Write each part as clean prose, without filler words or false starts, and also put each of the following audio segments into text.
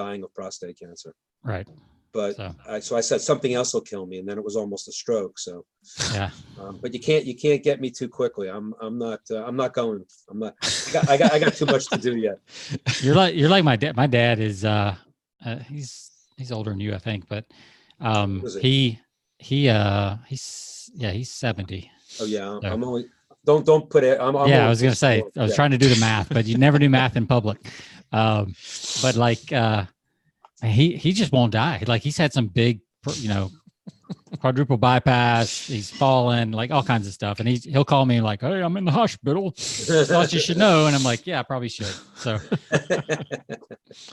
dying of prostate cancer. Right. But so I said something else will kill me, and then it was almost a stroke. So yeah. But you can't get me too quickly. I'm not going. I got too much to do yet. You're like my dad. My dad is he's older than you, I think, but he's 70. Oh yeah, so. I'm only. Don't put it. I was gonna say I was trying to do the math, but you never do math in public. But like he just won't die. Like he's had some big, quadruple bypass. He's fallen, like all kinds of stuff, and he'll call me like, "Hey, I'm in the hospital. Thought you should know." And I'm like, "Yeah, I probably should." So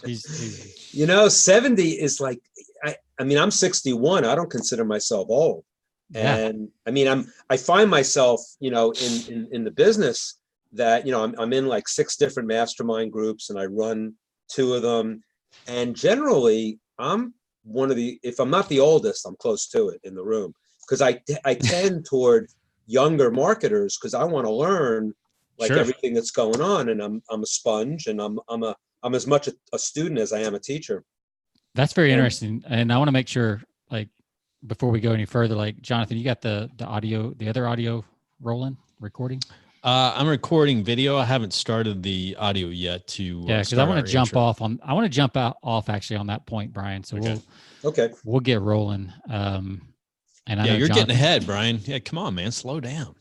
he's 70 is like. I mean, I'm 61. I don't consider myself old. And I mean, I find myself, in the business that, I'm in like 6 different mastermind groups, and I run 2 of them. And generally I'm if I'm not the oldest, I'm close to it in the room, because I tend toward younger marketers, because I want to learn everything that's going on. And I'm a sponge, and I'm as much a student as I am a teacher. That's very interesting. And I want to make sure, like, before we go any further, like, Jonathan, you got the other audio rolling, recording? I'm recording video. I haven't started the audio yet because I want to jump off actually on that point, Brian. So we'll get rolling. And I know you're getting ahead, Brian. Yeah, come on, man, slow down.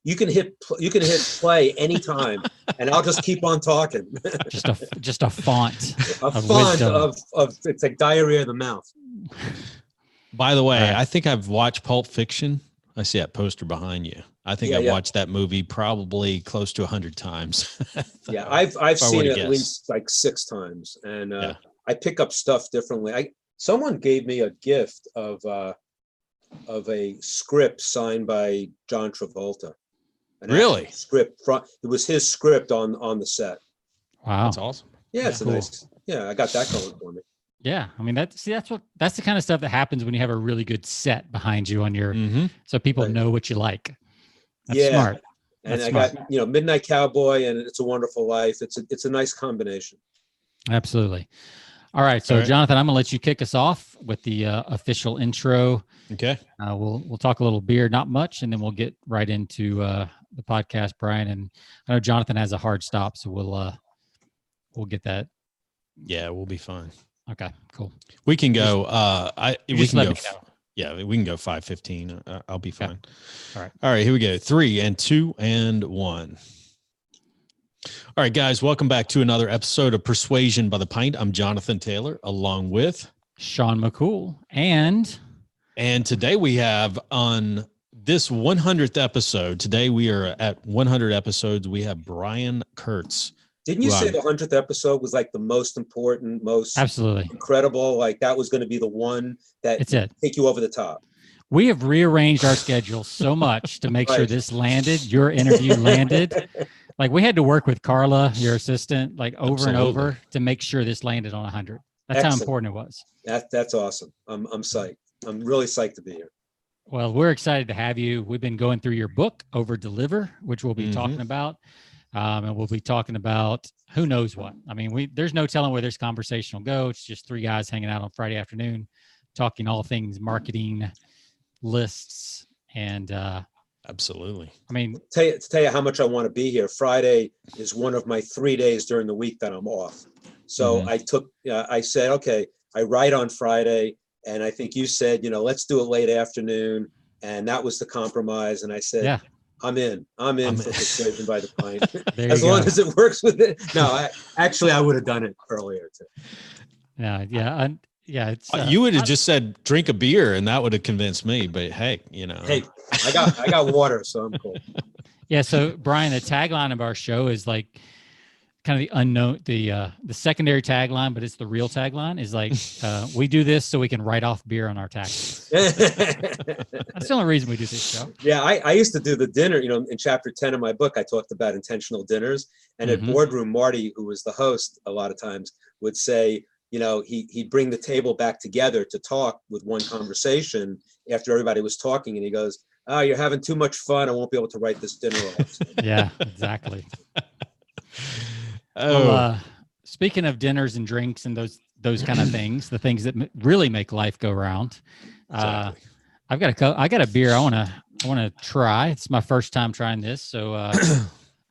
You can hit play anytime, and I'll just keep on talking. just a font. Of it's like diarrhea of the mouth. By the way, I think I've watched Pulp Fiction. I see that poster behind you. I think I've watched that movie probably close to 100 times. I've seen it at least like 6 times, and I pick up stuff differently. Someone gave me a gift of a script signed by John Travolta. Really? Script it was his script on the set. Wow, that's awesome. Yeah, it's cool. Nice. Yeah, I got that going for me. Yeah, I mean that's the kind of stuff that happens when you have a really good set behind you on your, so people know what you like. That's smart. And I got Midnight Cowboy and It's a Wonderful Life. It's a nice combination. Absolutely. All right, so Jonathan, I'm gonna let you kick us off with the official intro. Okay. We'll talk a little beer, not much, and then we'll get right into the podcast, Brian. And I know Jonathan has a hard stop, so we'll get that. Yeah, we'll be fine. Okay, cool. We can go. We can go. Yeah, we can go 5:15. I'll be fine. Okay. All right. Here we go. 3 and 2 and 1. All right, guys. Welcome back to another episode of Persuasion by the Pint. I'm Jonathan Taylor, along with Sean McCool, and today we have on this 100th episode. Today we are at 100 episodes. We have Brian Kurtz. Didn't you say the 100th episode was like the most important, most absolutely incredible? Like that was going to be the one that take you over the top. We have rearranged our schedule so much to make sure this landed. Your interview landed. Like we had to work with Carla, your assistant, like over and over to make sure this landed on 100. That's how important it was. That's awesome. I'm psyched. I'm really psyched to be here. Well, we're excited to have you. We've been going through your book, Overdeliver, which we'll be talking about. And we'll be talking about who knows what. I mean, there's no telling where this conversation will go. It's just 3 guys hanging out on Friday afternoon, talking all things marketing, lists, and absolutely. I mean, to tell you how much I want to be here. Friday is one of my 3 days during the week that I'm off. So I said, okay, I write on Friday, and I think you said, let's do it late afternoon, and that was the compromise. And I said, I'm in for Persuasion by the Pint. As long as it works with it. No, I would have done it earlier too. It's, you would have just said drink a beer, and that would have convinced me. But hey, Hey, I got water, so I'm cool. Yeah. So Brian, the tagline of our show is like kind of the unknown, the secondary tagline, but it's the real tagline is like, we do this so we can write off beer on our taxes. That's the only reason we do this show. Yeah. I used to do the dinner, in chapter 10 of my book, I talked about intentional dinners, and at Boardroom, Marty, who was the host a lot of times, would say, he'd bring the table back together to talk with one conversation after everybody was talking. And he goes, "Oh, you're having too much fun. I won't be able to write this dinner off." Yeah, exactly. speaking of dinners and drinks and those kind of things, the things that really make life go round. Exactly. I got a beer I want to try. It's my first time trying this, so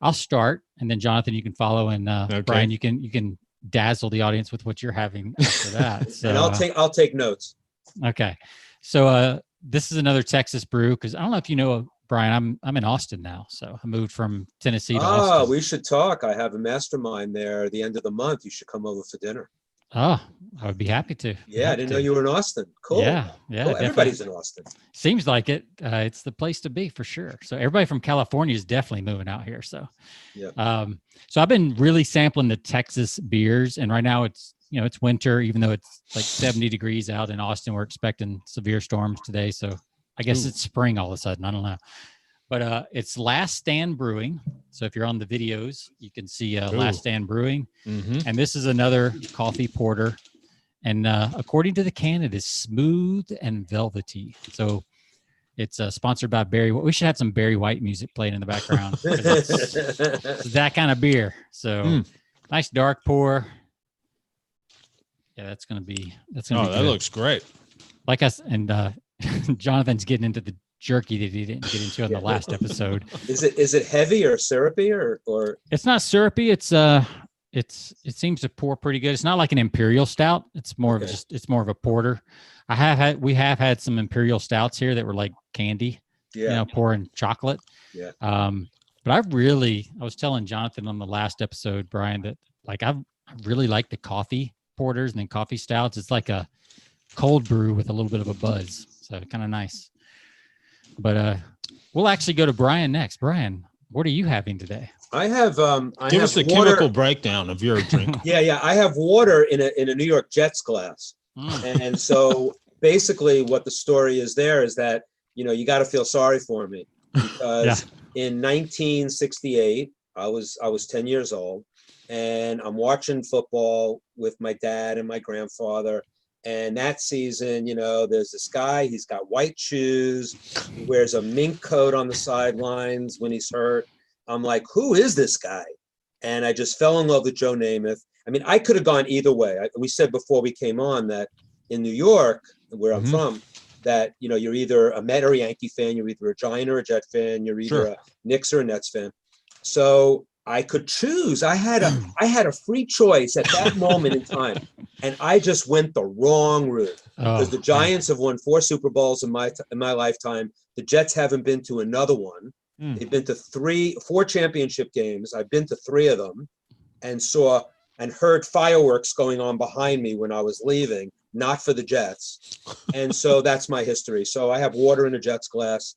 I'll start, and then Jonathan, you can follow, and Okay. Brian, you can dazzle the audience with what you're having after that. So, And I'll take notes. Okay, so this is another Texas brew, because I don't know if you know, Brian, I'm in Austin now, so I moved from Tennessee to Austin. We should talk. I have a mastermind there at the end of the month. You should come over for dinner. Oh, I would be happy to. Yeah, I didn't know you were in Austin. Cool. Yeah, Cool. Everybody's in Austin. Seems like it. It's the place to be for sure. So everybody from California is definitely moving out here. So, yeah. So I've been really sampling the Texas beers, and right now it's winter, even though it's like 70 degrees out in Austin. We're expecting severe storms today, so I guess it's spring all of a sudden. I don't know, but it's Last Stand Brewing. So if you're on the videos, you can see Last Stand Brewing, and this is another coffee porter. And according to the can, it is smooth and velvety. So it's sponsored by Barry. We should have some Barry White music playing in the background. It's that kind of beer. So nice dark pour. Yeah, that's gonna be that good. looks great. Like us, and Jonathan's getting into the jerky that he didn't get into on the last episode. Is it heavy or syrupy or? It's not syrupy. It seems to pour pretty good. It's not like an imperial stout. It's more of it's more of a porter. We have had some imperial stouts here that were like candy, pouring chocolate. Yeah. But I was telling Jonathan on the last episode, Brian, that like I really like the coffee porters and then coffee stouts. It's like a cold brew with a little bit of a buzz. So kind of nice. But we'll actually go to Brian next. Brian, what are you having today? I have Give us the water. chemical breakdown of your drink. Yeah. I have water in a New York Jets glass. And so basically what the story is there is that, you got to feel sorry for me because in 1968, I was 10 years old and I'm watching football with my dad and my grandfather. And that season, there's this guy, he's got white shoes, he wears a mink coat on the sidelines when he's hurt. I'm like, who is this guy? And I just fell in love with Joe Namath. I mean, I could have gone either way. We said before we came on that in New York, where I'm from, that, you're either a Met or a Yankee fan, you're either a Giant or a Jet fan, you're either a Knicks or a Nets fan. So I could choose. I had a free choice at that moment in time. And I just went the wrong route because the Giants have won 4 Super Bowls in my lifetime. The Jets haven't been to another one. They've been to 4 championship games. I've been to 3 of them and saw and heard fireworks going on behind me when I was leaving, not for the Jets. And so that's my history. So I have water in a Jets glass.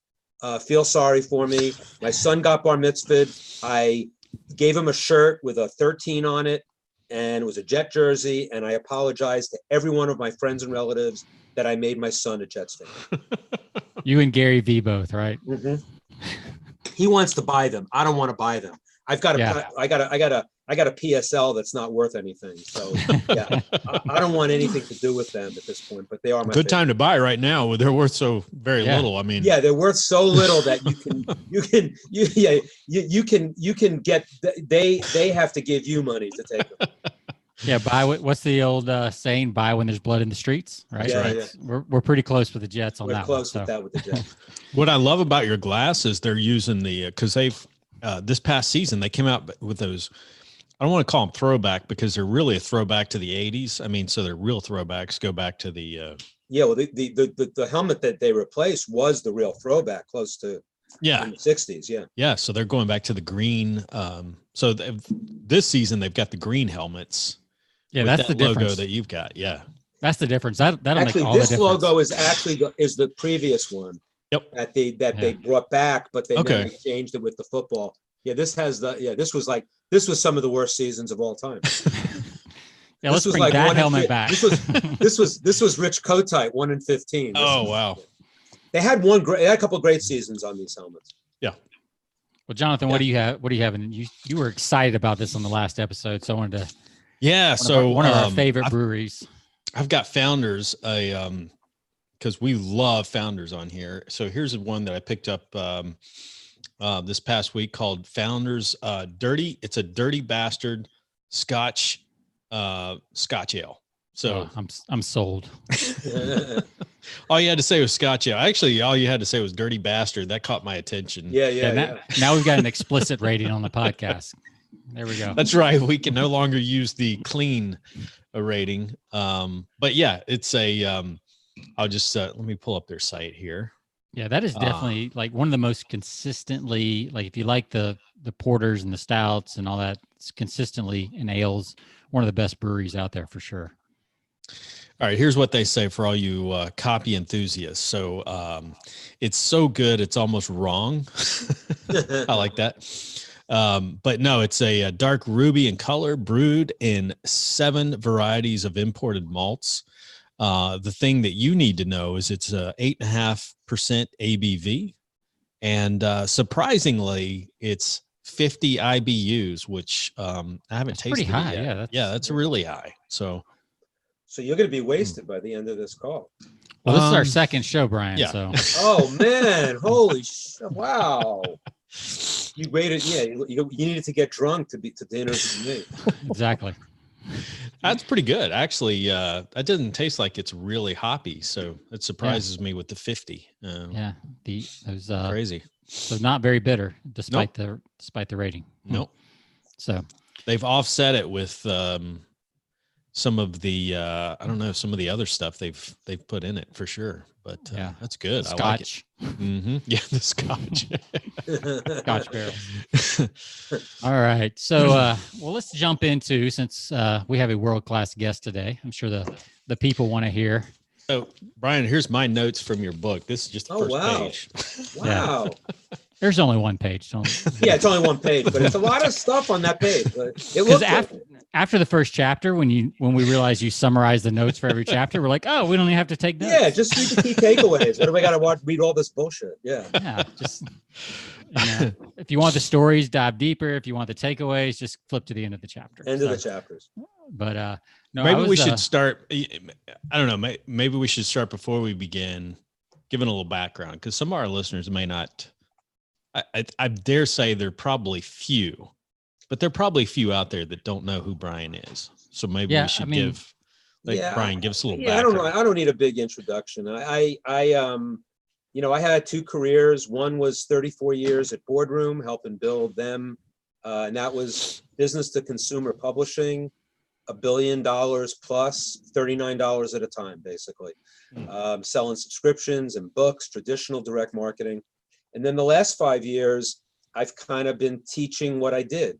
Feel sorry for me. My son got bar mitzvahed. I gave him a shirt with a 13 on it, and it was a Jet jersey. And I apologize to every one of my friends and relatives that I made my son a Jets fan. You and Gary V both, right? Mm-hmm. He wants to buy them. I don't want to buy them. I got a PSL that's not worth anything. So I don't want anything to do with them at this point, but they are my good time to buy right now. They're worth so very little. I mean, they're worth so little that you can get, they have to give you money to take them. Yeah. What's the old saying? Buy when there's blood in the streets, right? Yeah, right. Yeah. We're pretty close with the Jets on that. We're close with that with the Jets. What I love about your glass is they're using because they've this past season they came out with those. I don't want to call them throwback because they're really a throwback to the 80s. I mean, so they're real throwbacks. Go back to the the helmet that they replaced was the real throwback, close to in the 60s. Yeah. So they're going back to the green. So this season they've got the green helmets. Yeah, that's the logo difference that you've got. Yeah, that's the difference. That'll actually, make all the difference. This logo is actually the previous one. Yep. That they brought back, but they never changed it with the football. Yeah, this was some of the worst seasons of all time. Yeah, let's bring that helmet back. This was Rich Kotite, 1-15. Wow. They had a couple of great seasons on these helmets. Yeah. Well, Jonathan, what do you have? What do you have? And you were excited about this on the last episode, so I wanted to. Yeah. One of our favorite breweries. I've got Founders, because we love Founders on here. So here's one that I picked up this past week called Founders Dirty. It's a Dirty Bastard Scotch Scotch ale. So I'm sold. All you had to say was Scotch ale. Actually, all you had to say was dirty bastard. That caught my attention. Yeah. Now we've got an explicit rating on the podcast. There we go. That's right. We can no longer use the clean rating. But yeah, it's I'll just let me pull up their site here. Yeah, that is definitely like one of the most consistently, like if you like the porters and the stouts and all that, it's consistently in ales, one of the best breweries out there for sure. All right, here's what they say for all you copy enthusiasts. So it's so good, it's almost wrong. I like that. But no, it's a dark ruby in color, brewed in 7 varieties of imported malts. The thing that you need to know is it's 8.5% ABV. And surprisingly, it's 50 IBUs, which I haven't tasted. Pretty high, yet. That's really high. So you're going to be wasted by the end of this call. Well, this is our second show, Brian. Yeah. So. Oh man, holy wow! You waited, you needed to get drunk to interview me. Exactly. That's pretty good, actually. That doesn't taste like it's really hoppy, so it surprises me with the 50. Those crazy. So not very bitter, despite the rating. Nope. So they've offset it with some of the some of the other stuff they've put in it for sure. But that's good. Scotch. I like it. Mm-hmm. Yeah, the Scotch. Scotch barrels. All right. So well, let's jump into, since we have a world-class guest today. I'm sure the people want to hear. So Brian, here's my notes from your book. This is just the first page. Wow. There's only one page. Yeah, it's only one page, but it's a lot of stuff on that page. Because after the first chapter, when we realized you summarized the notes for every chapter, we're like, oh, we don't even have to take notes. Yeah, just read the key takeaways. What do we got to read all this bullshit? Yeah. Yeah, just if you want the stories, dive deeper. If you want the takeaways, just flip to the end of the chapter. End of the chapters. But no, maybe we should start. I don't know. Maybe we should start before we begin, giving a little background, because some of our listeners may not. I dare say there are probably few, but there are probably few out there that don't know who Brian is. So maybe we should give Brian, give us a little background. I don't need a big introduction. I had 2 careers. One was 34 years at Boardroom, helping build them. And that was business to consumer publishing, $1 billion plus, $39 at a time, basically. Selling subscriptions and books, traditional direct marketing. And then the last 5 years, I've kind of been teaching what I did.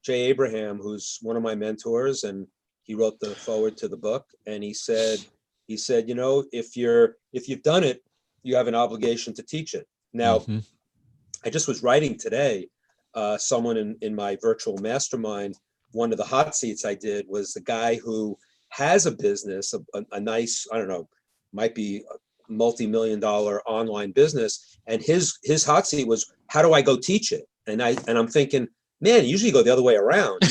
Jay Abraham, who's one of my mentors, and he wrote the foreword to the book, and he said, if you've done it, you have an obligation to teach it. Now, I just was writing today, someone in my virtual mastermind, one of the hot seats I did was the guy who has a business, a nice, I don't know, might be multi-million-dollar online business, and his hot seat was, how do I go teach it? And I'm thinking, man, usually go the other way around.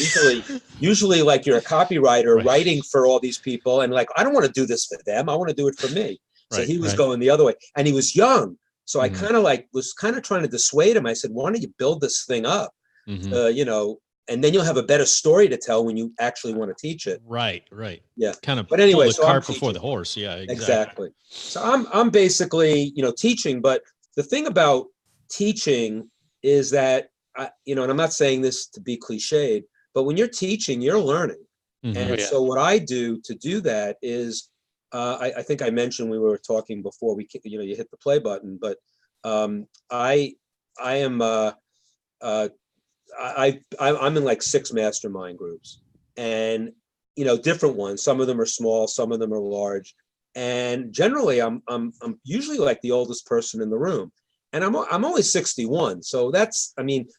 Usually like you're a copywriter writing for all these people, and like, I don't want to do this for them, I want to do it for me. So he was going the other way, and he was young, so I kind of was trying to dissuade him. I said, why don't you build this thing up, and then you'll have a better story to tell when you actually want to teach it. Right. Yeah. Kind of. But anyway, the cart before the horse. Yeah. Exactly. So I'm basically, teaching, but the thing about teaching is that, and I'm not saying this to be cliched, but when you're teaching, you're learning. And so what I do to do that is, I think I mentioned, we were talking before you hit the play button, but I am, I'm in like 6 mastermind groups, and different ones. Some of them are small, some of them are large, and generally I'm usually like the oldest person in the room, and I'm only 61, so that's,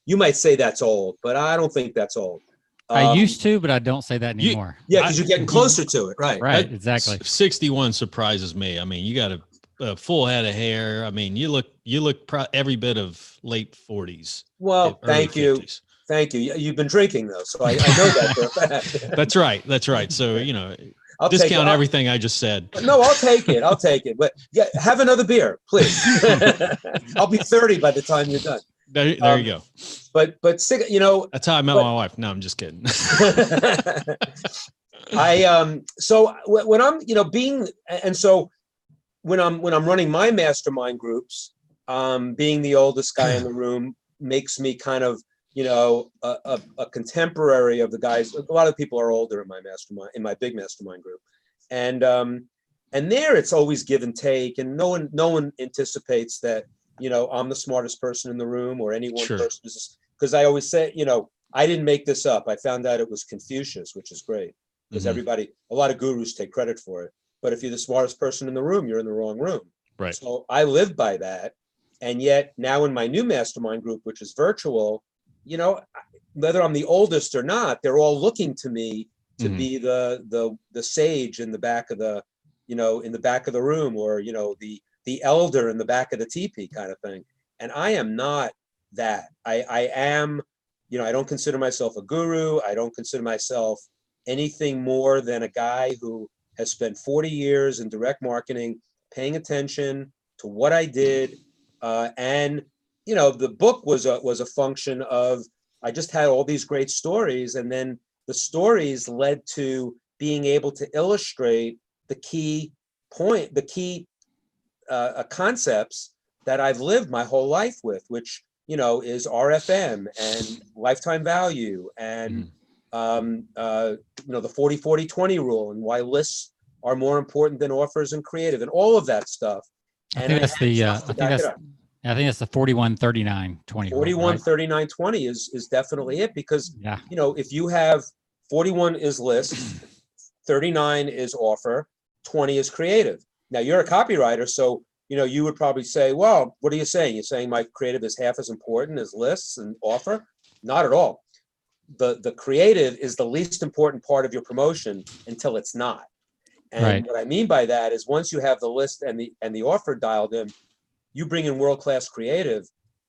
you might say that's old, but I don't think that's old. I used to, but I don't say that anymore. Because you're getting closer to it, right? Right, exactly. 61 surprises me. You got a full head of hair. You look every bit of late 40s. Well, thank you. 50s. Thank you. You've been drinking though, so I know that for a fact. That's right. So, I'll discount everything I just said. No, I'll take it. But have another beer, please. I'll be 30 by the time you're done. There you go. But you know, that's how I met my wife. No, I'm just kidding. So when I'm, you know, so when I'm running my mastermind groups, being the oldest guy in the room makes me kind of, you know, a contemporary of the guys. A lot of people are older in my mastermind, in my big mastermind group, and there it's always give and take, and no one anticipates that, you know, I'm the smartest person in the room or any one person is, because I always say, you know, I didn't make this up. I found out it was Confucius, which is great, because a lot of gurus take credit for it. But if you're the smartest person in the room, you're in the wrong room. Right. So I live by that. And yet now in my new mastermind group, which is virtual, you know, whether I'm the oldest or not, they're all looking to me to be the sage in the back of the, you know, in the back of the room, or, you know, the elder in the back of the teepee kind of thing. And I am not that. I am, you know, I don't consider myself a guru. I don't consider myself anything more than a guy who has spent 40 years in direct marketing, paying attention to what I did. And, you know, the book was a function of, I just had all these great stories. And then the stories led to being able to illustrate the key concepts that I've lived my whole life with, which, you know, is RFM and lifetime value and, you know, the 40-40-20 rule, and why lists are more important than offers and creative, and all of that stuff. I think that's the 41-39-20. 41-39-20 is definitely it, because, you know, if you have 41 is list, 39 is offer, 20 is creative. Now you're a copywriter, so, you know, you would probably say, well, what are you saying? You're saying my creative is half as important as lists and offer? Not at all. The creative is the least important part of your promotion until it's not. And what I mean by that is, once you have the list and the offer dialed in, you bring in world-class creative.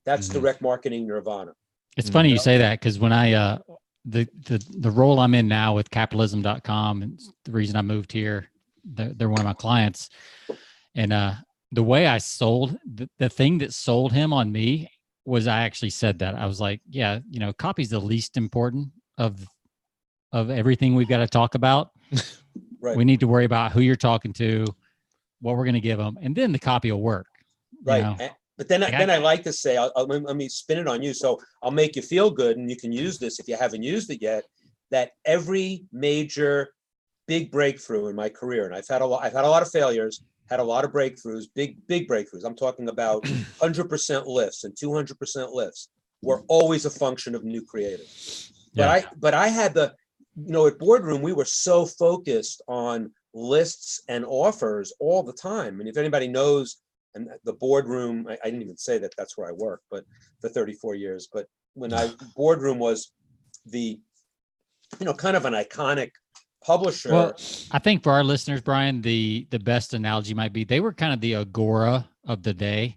That's direct marketing nirvana. It's funny you say that, because when I the role I'm in now with capitalism.com, and the reason I moved here, they're one of my clients, and the way I sold the thing that sold him on me was, I actually said that. I was like, yeah, you know, copy's the least important of everything we've got to talk about. Right. We need to worry about who you're talking to, what we're going to give them, and then the copy will work. Right. You know? But then I like to say, let me spin it on you. So I'll make you feel good, and you can use this if you haven't used it yet, that every major big breakthrough in my career, and I've had a lot of failures, had a lot of breakthroughs, big breakthroughs. I'm talking about 100% lifts and 200% lifts, were always a function of new creative. Yeah. But I had you know, at Boardroom, we were so focused on lists and offers all the time. And if anybody knows, and the Boardroom, I didn't even say that that's where I worked, but for 34 years. But when Boardroom was the, you know, kind of an iconic publisher. Well, I think for our listeners, Brian, the best analogy might be, they were kind of the Agora of the day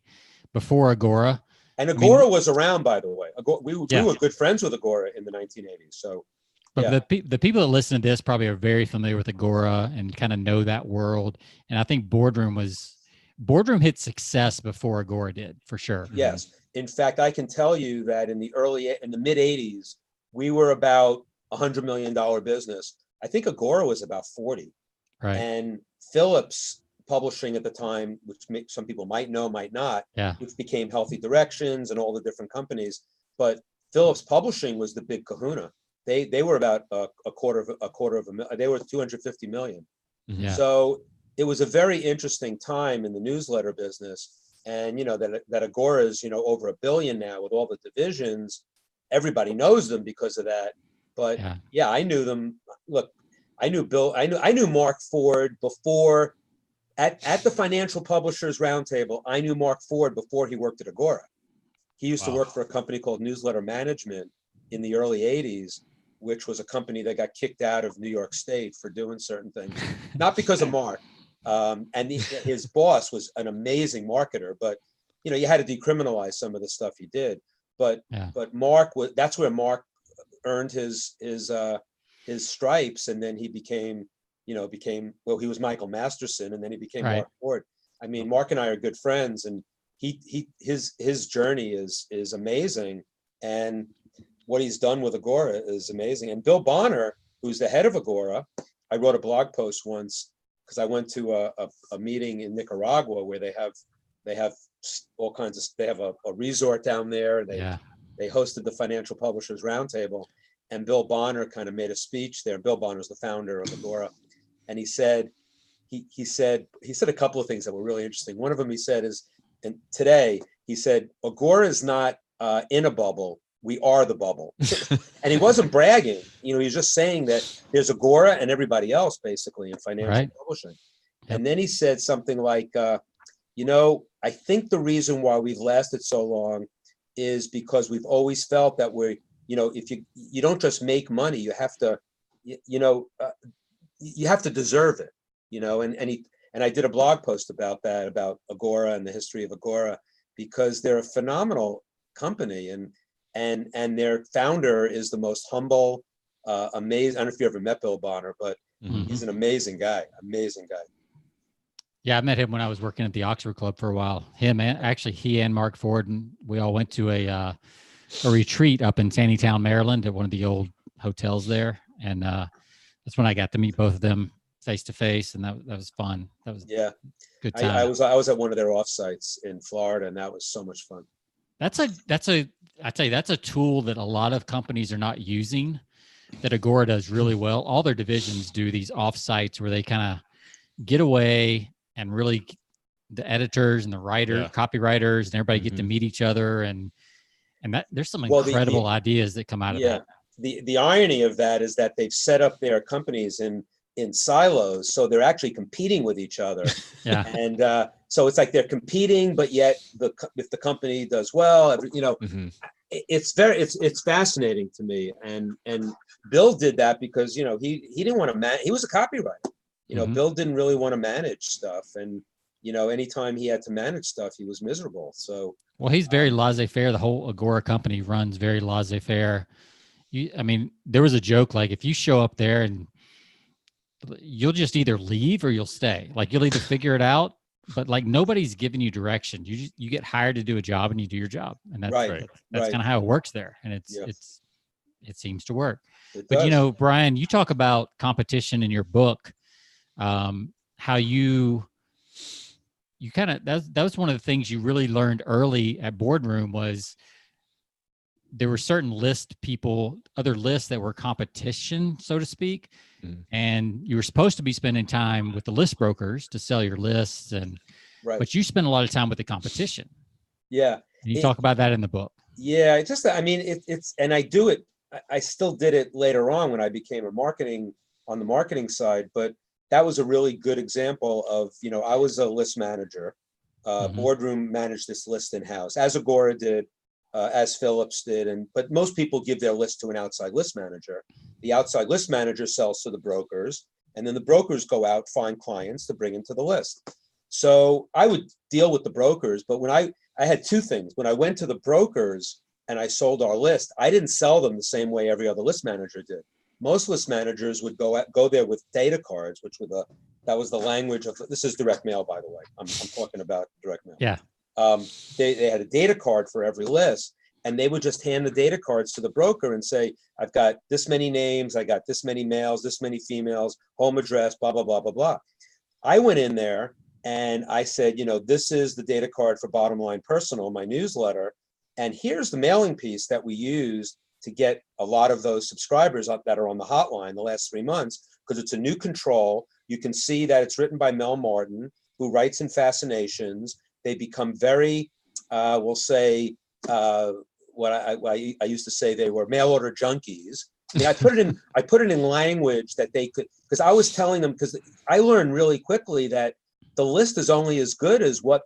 before Agora. And Agora was around, by the way. We were good friends with Agora in the 1980s. So, but the people that listen to this probably are very familiar with Agora and kind of know that world. And I think Boardroom hit success before Agora did, for sure. Yes. In fact, I can tell you that in the mid 80s, we were about $100 million business. I think Agora was about 40. Right. And Phillips Publishing at the time, which some people might know, might not, which became Healthy Directions and all the different companies. But Phillips Publishing was the big kahuna. They were about a quarter of a million. They were 250 million. Yeah. So it was a very interesting time in the newsletter business. And, you know, that Agora is, you know, over $1 billion now with all the divisions. Everybody knows them because of that. But I knew them. Look, I knew Bill. I knew Mark Ford before at the Financial Publishers Roundtable. I knew Mark Ford before he worked at Agora. He used to work for a company called Newsletter Management in the early 80s, which was a company that got kicked out of New York State for doing certain things, not because of Mark. And his boss was an amazing marketer, but, you know, you had to decriminalize some of the stuff he did. But Mark that's where Mark earned his stripes, and then he became he was Michael Masterson, and then he became Mark Ford. I mean, Mark and I are good friends, and his journey is amazing, and what he's done with Agora is amazing. And Bill Bonner, who's the head of Agora, I wrote a blog post once because I went to a meeting in Nicaragua where they have all kinds of, they have a resort down there. They hosted the Financial Publishers Roundtable, and Bill Bonner kind of made a speech there. Bill Bonner is the founder of Agora, and he said a couple of things that were really interesting. One of them he said is, and today he said, Agora is not in a bubble. We are the bubble. And he wasn't bragging. You know, he was just saying that there's Agora and everybody else basically in financial publishing. Yep. And then he said something like, you know, I think the reason why we've lasted so long is because we've always felt that we're, you know, if you don't just make money, you have to, you have to deserve it, you know, and I did a blog post about that, about Agora and the history of Agora, because they're a phenomenal company, and their founder is the most humble, amazing. I don't know if you ever met Bill Bonner, but he's an amazing guy. Yeah, I met him when I was working at the Oxford Club for a while. He and Mark Ford, and we all went to a retreat up in Taneytown, Maryland, at one of the old hotels there, and that's when I got to meet both of them face to face, and that was fun. That was good time. I was at one of their offsites in Florida, and that was so much fun. I'd tell you, that's a tool that a lot of companies are not using, that Agora does really well. All their divisions do these offsites where they kind of get away, and really the editors and the copywriters and everybody get to meet each other. And that there's some incredible ideas that come out of that. The irony of that is that they've set up their companies in silos, so they're actually competing with each other. And so it's like they're competing, but yet if the company does well, you know, it's fascinating to me. And Bill did that because, you know, he didn't want to he was a copywriter. You know, Bill didn't really want to manage stuff, and you know, anytime he had to manage stuff, he was miserable. So well, he's very laissez-faire. The whole Agora company runs very laissez-faire. I mean, there was a joke like, if you show up there and you'll just either leave or you'll stay. Like, you'll either figure it out, but like nobody's giving you direction. You get hired to do a job and you do your job, and that's kind of how it works there. And it seems to work. But you know, Brian, you talk about competition in your book. How you kind of, that was one of the things you really learned early at Boardroom, was there were certain other lists that were competition, so to speak. And you were supposed to be spending time with the list brokers to sell your lists, but you spend a lot of time with the competition. Yeah. Can you talk about that in the book? Yeah, and I do it. I still did it later on when I became on the marketing side, but that was a really good example of, you know, I was a list manager. Boardroom managed this list in-house, as Agora did, as Phillips did, but most people give their list to an outside list manager. The outside list manager sells to the brokers, and then the brokers go out, find clients to bring into the list. So I would deal with the brokers, but when I had two things. When I went to the brokers and I sold our list, I didn't sell them the same way every other list manager did. Most list managers would go there with data cards, which that was the language of, this is direct mail, by the way. I'm talking about direct mail. Yeah. They had a data card for every list, and they would just hand the data cards to the broker and say, I've got this many names, I got this many males, this many females, home address, blah, blah, blah, blah, blah. I went in there and I said, you know, this is the data card for Bottom Line Personal, my newsletter. And here's the mailing piece that we used to get a lot of those subscribers that are on the hotline the last 3 months, because it's a new control. You can see that it's written by Mel Martin, who writes in Fascinations. They become very, we'll say, what I used to say, they were mail order junkies. I mean, I put it in language that they could, because I was telling them, because I learned really quickly that the list is only as good as what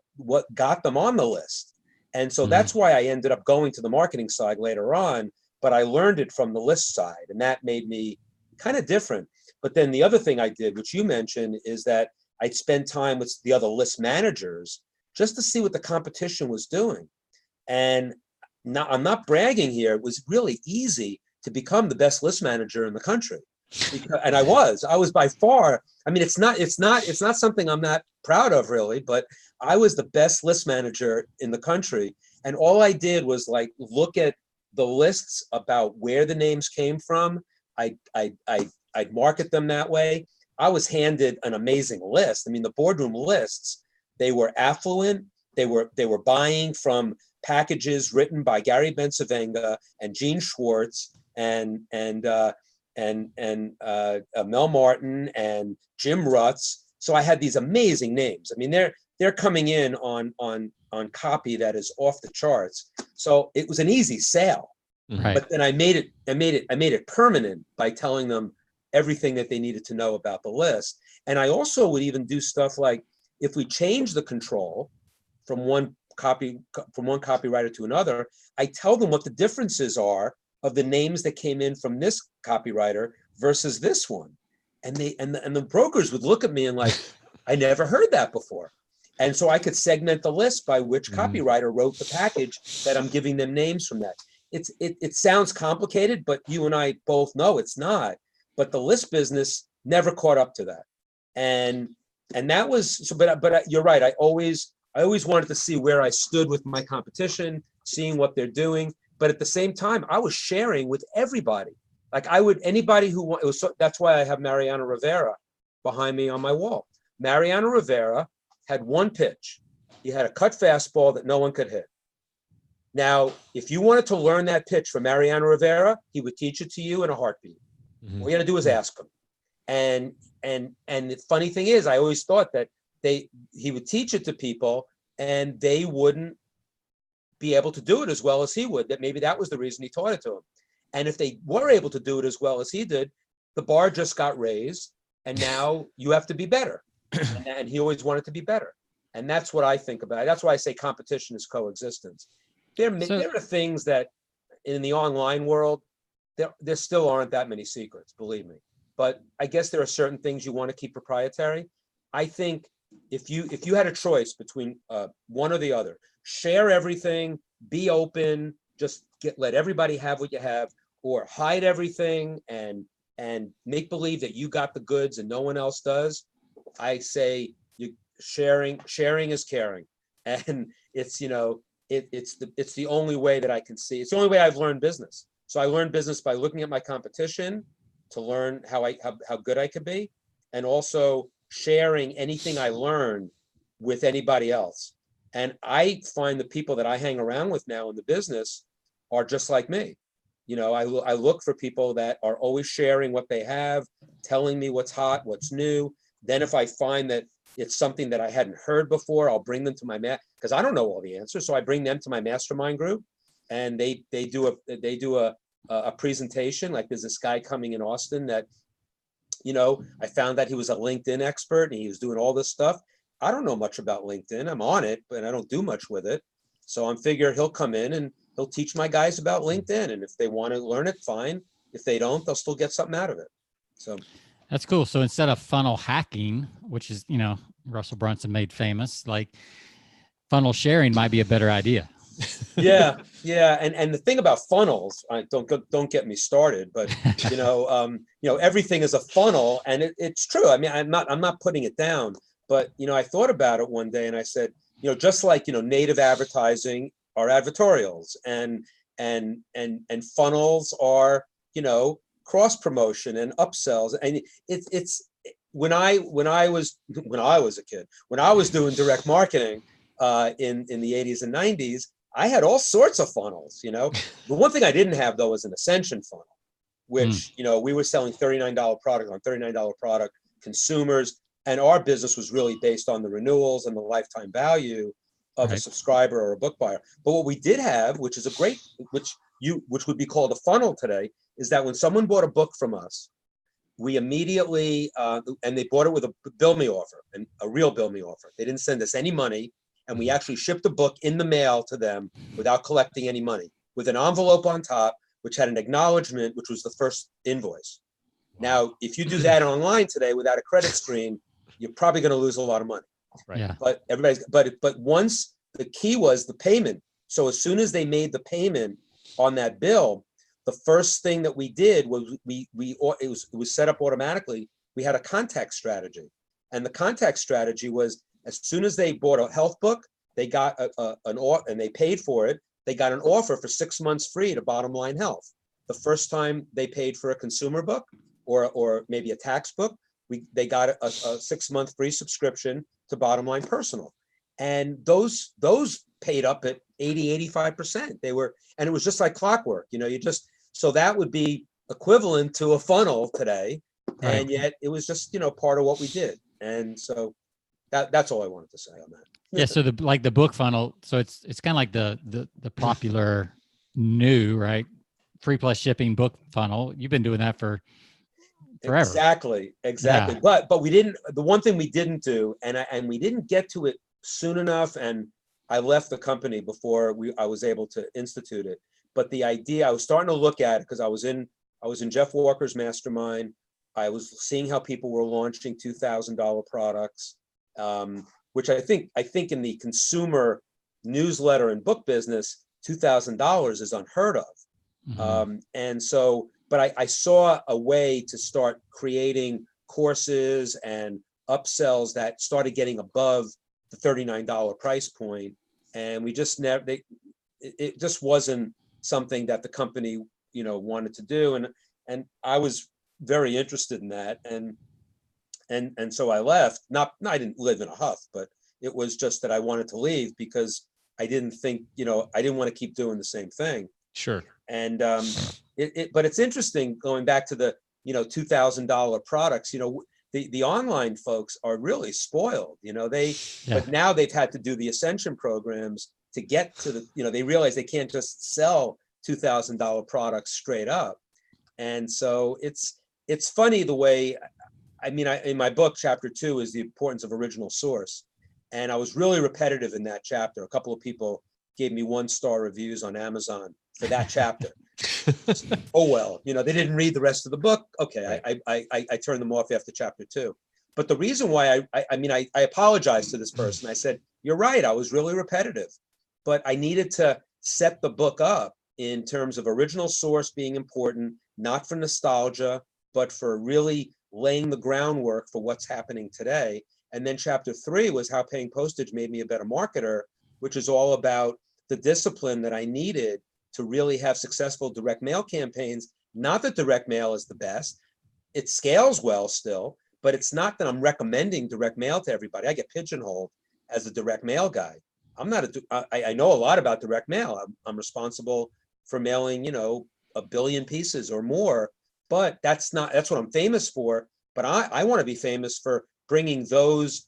got them on the list. And so that's why I ended up going to the marketing side later on, but I learned it from the list side, and that made me kind of different. But then the other thing I did, which you mentioned, is that I'd spend time with the other list managers just to see what the competition was doing. And now, I'm not bragging here. It was really easy to become the best list manager in the country. And I was by far, I mean, it's not something I'm not proud of really, but I was the best list manager in the country. And all I did was like, look at the lists about where the names came from. I'd market them that way. I was handed an amazing list. I mean, the boardroom lists, they were affluent. They were buying from packages written by Gary Bencivenga and Gene Schwartz and Mel Martin and Jim Rutz. So I had these amazing names. I mean, they're coming in on copy that is off the charts. So it was an easy sale. Right. But then I made it permanent by telling them everything that they needed to know about the list. And I also would even do stuff like, if we change the control from one copywriter to another, I tell them what the differences are of the names that came in from this copywriter versus this one. And the brokers would look at me and like, I never heard that before. And so I could segment the list by which copywriter wrote the package that I'm giving them names from that. It sounds complicated, but you and I both know it's not. But the list business never caught up to that. And that was so, but you're right. I always wanted to see where I stood with my competition, seeing what they're doing. But at the same time, I was sharing with everybody. Like anybody who it was. That's why I have Mariano Rivera behind me on my wall. Mariano Rivera had one pitch. He had a cut fastball that no one could hit. Now, if you wanted to learn that pitch from Mariano Rivera, he would teach it to you in a heartbeat. All you got to do is ask him. And the funny thing is, I always thought that he would teach it to people and they wouldn't be able to do it as well as he would, that maybe that was the reason he taught it to them. And if they were able to do it as well as he did, the bar just got raised and now you have to be better. And he always wanted to be better. And that's what I think about it. That's why I say competition is coexistence. There are things that in the online world, there still aren't that many secrets, believe me. But I guess there are certain things you want to keep proprietary. I think if you had a choice between one or the other, share everything, be open, just let everybody have what you have, or hide everything and make believe that you got the goods and no one else does. I say sharing is caring, and it's it's the only way that I can see. It's the only way I've learned business. So I learned business by looking at my competition to learn how good I could be, and also sharing anything I learned with anybody else. And I find the people that I hang around with now in the business are just like me. I look for people that are always sharing what they have, telling me what's hot, what's new. Then if I find that it's something that I hadn't heard before, I'll bring them to my because I don't know all the answers. So I bring them to my mastermind group, and they do a presentation. Like there's this guy coming in Austin that, I found that he was a LinkedIn expert and he was doing all this stuff. I don't know much about LinkedIn. I'm on it, but I don't do much with it. So I'm figuring he'll come in and he'll teach my guys about LinkedIn. And if they want to learn it, fine. If they don't, they'll still get something out of it. So that's cool. So instead of funnel hacking, which is, Russell Brunson made famous, like funnel sharing might be a better idea. Yeah. And the thing about funnels, don't get me started, but everything is a funnel, and it's true. I mean, I'm not putting it down, but I thought about it one day and I said, just like native advertising are advertorials, and funnels are cross promotion and upsells, and it's when I was a kid, when I was doing direct marketing in the 80s and 90s, I had all sorts of funnels. The one thing I didn't have though was an ascension funnel, which we were selling $39 product on $39 product, consumers, and our business was really based on the renewals and the lifetime value of a subscriber or a book buyer. But what we did have, which is which would be called a funnel today, is that when someone bought a book from us, we immediately and they bought it with a bill me offer, and a real bill me offer. They didn't send us any money, and we actually shipped the book in the mail to them without collecting any money, with an envelope on top, which had an acknowledgement, which was the first invoice. Now, if you do that online today without a credit screen, you're probably going to lose a lot of money. Right. Yeah. But once the key was the payment. So as soon as they made the payment on that bill, the first thing that we did was it was set up automatically. We had a contact strategy, and the contact strategy was as soon as they bought a health book, they got an offer, and they paid for it. They got an offer for 6 months free to Bottom Line Health. The first time they paid for a consumer book or maybe a tax book, they got a 6 month free subscription to Bottom Line Personal. And those paid up at 85%. And it was just like clockwork, so that would be equivalent to a funnel today. Right. And yet it was just, part of what we did. And so that's all I wanted to say on that. Yeah. So the book funnel. So it's kind of like the popular new, right? Free plus shipping book funnel. You've been doing that for forever. Exactly. Yeah. But we didn't, the one thing we didn't do, and we didn't get to it soon enough. And I left the company before I was able to institute it. But the idea, I was starting to look at it because I was in Jeff Walker's mastermind. I was seeing how people were launching $2,000 products, which I think in the consumer newsletter and book business, $2,000 is unheard of. Mm-hmm. And so, but I saw a way to start creating courses and upsells that started getting above the $39 price point. And we just it just wasn't something that the company, wanted to do. And I was very interested in that. And so I left. I didn't live in a huff, but it was just that I wanted to leave because I didn't think, I didn't want to keep doing the same thing. Sure. And but it's interesting going back to the, $2,000 products, the online folks are really spoiled, but now they've had to do the ascension programs to get to the, they realize they can't just sell $2,000 products straight up. And so it's funny the way, in my book, chapter 2 is the importance of original source. And I was really repetitive in that chapter. A couple of people gave me 1-star reviews on Amazon for that chapter. Oh, well, they didn't read the rest of the book. Okay. I turned them off after chapter 2. But the reason why I apologized to this person. I said, you're right. I was really repetitive, but I needed to set the book up in terms of original source being important, not for nostalgia, but for really laying the groundwork for what's happening today. And then chapter 3 was how paying postage made me a better marketer, which is all about the discipline that I needed to really have successful direct mail campaigns. Not that direct mail is the best. It scales well still, but it's not that I'm recommending direct mail to everybody. I get pigeonholed as a direct mail guy. I know a lot about direct mail. I'm responsible for mailing, 1 billion pieces or more, but that's what I'm famous for. But I want to be famous for bringing those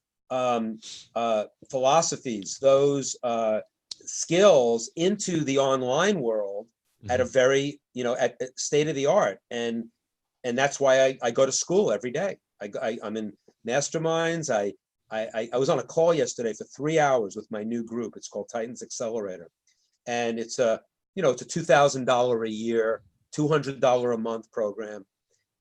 philosophies, those skills into the online world at a very, at state of the art. And that's why I go to school every day. I'm in masterminds. I was on a call yesterday for 3 hours with my new group. It's called Titans Accelerator. And it's a $2,000 a year, $200 a month program.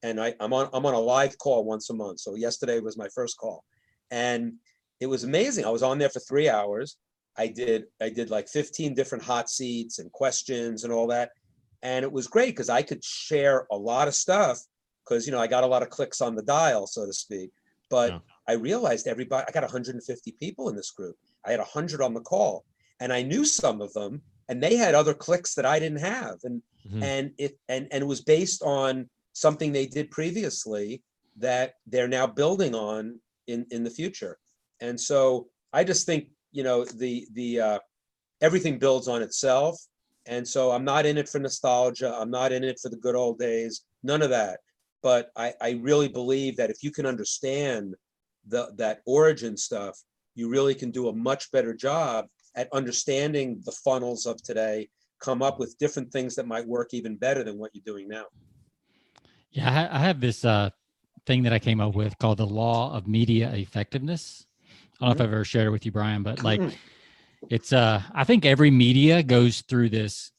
And I'm on a live call once a month. So yesterday was my first call. And it was amazing. I was on there for 3 hours. I did like 15 different hot seats and questions and all that. And it was great because I could share a lot of stuff because, I got a lot of clicks on the dial, so to speak. But I realized I got 150 people in this group. I had 100 on the call and I knew some of them and they had other clicks that I didn't have. And it was based on something they did previously that they're now building on in the future. And so I just think, everything builds on itself. And so I'm not in it for nostalgia. I'm not in it for the good old days, none of that. But I really believe that if you can understand that origin stuff, you really can do a much better job at understanding the funnels of today, come up with different things that might work even better than what you're doing now. Yeah, I have this thing that I came up with called the law of media effectiveness. I don't know if I've ever shared it with you, Brian, but it's I think every media goes through this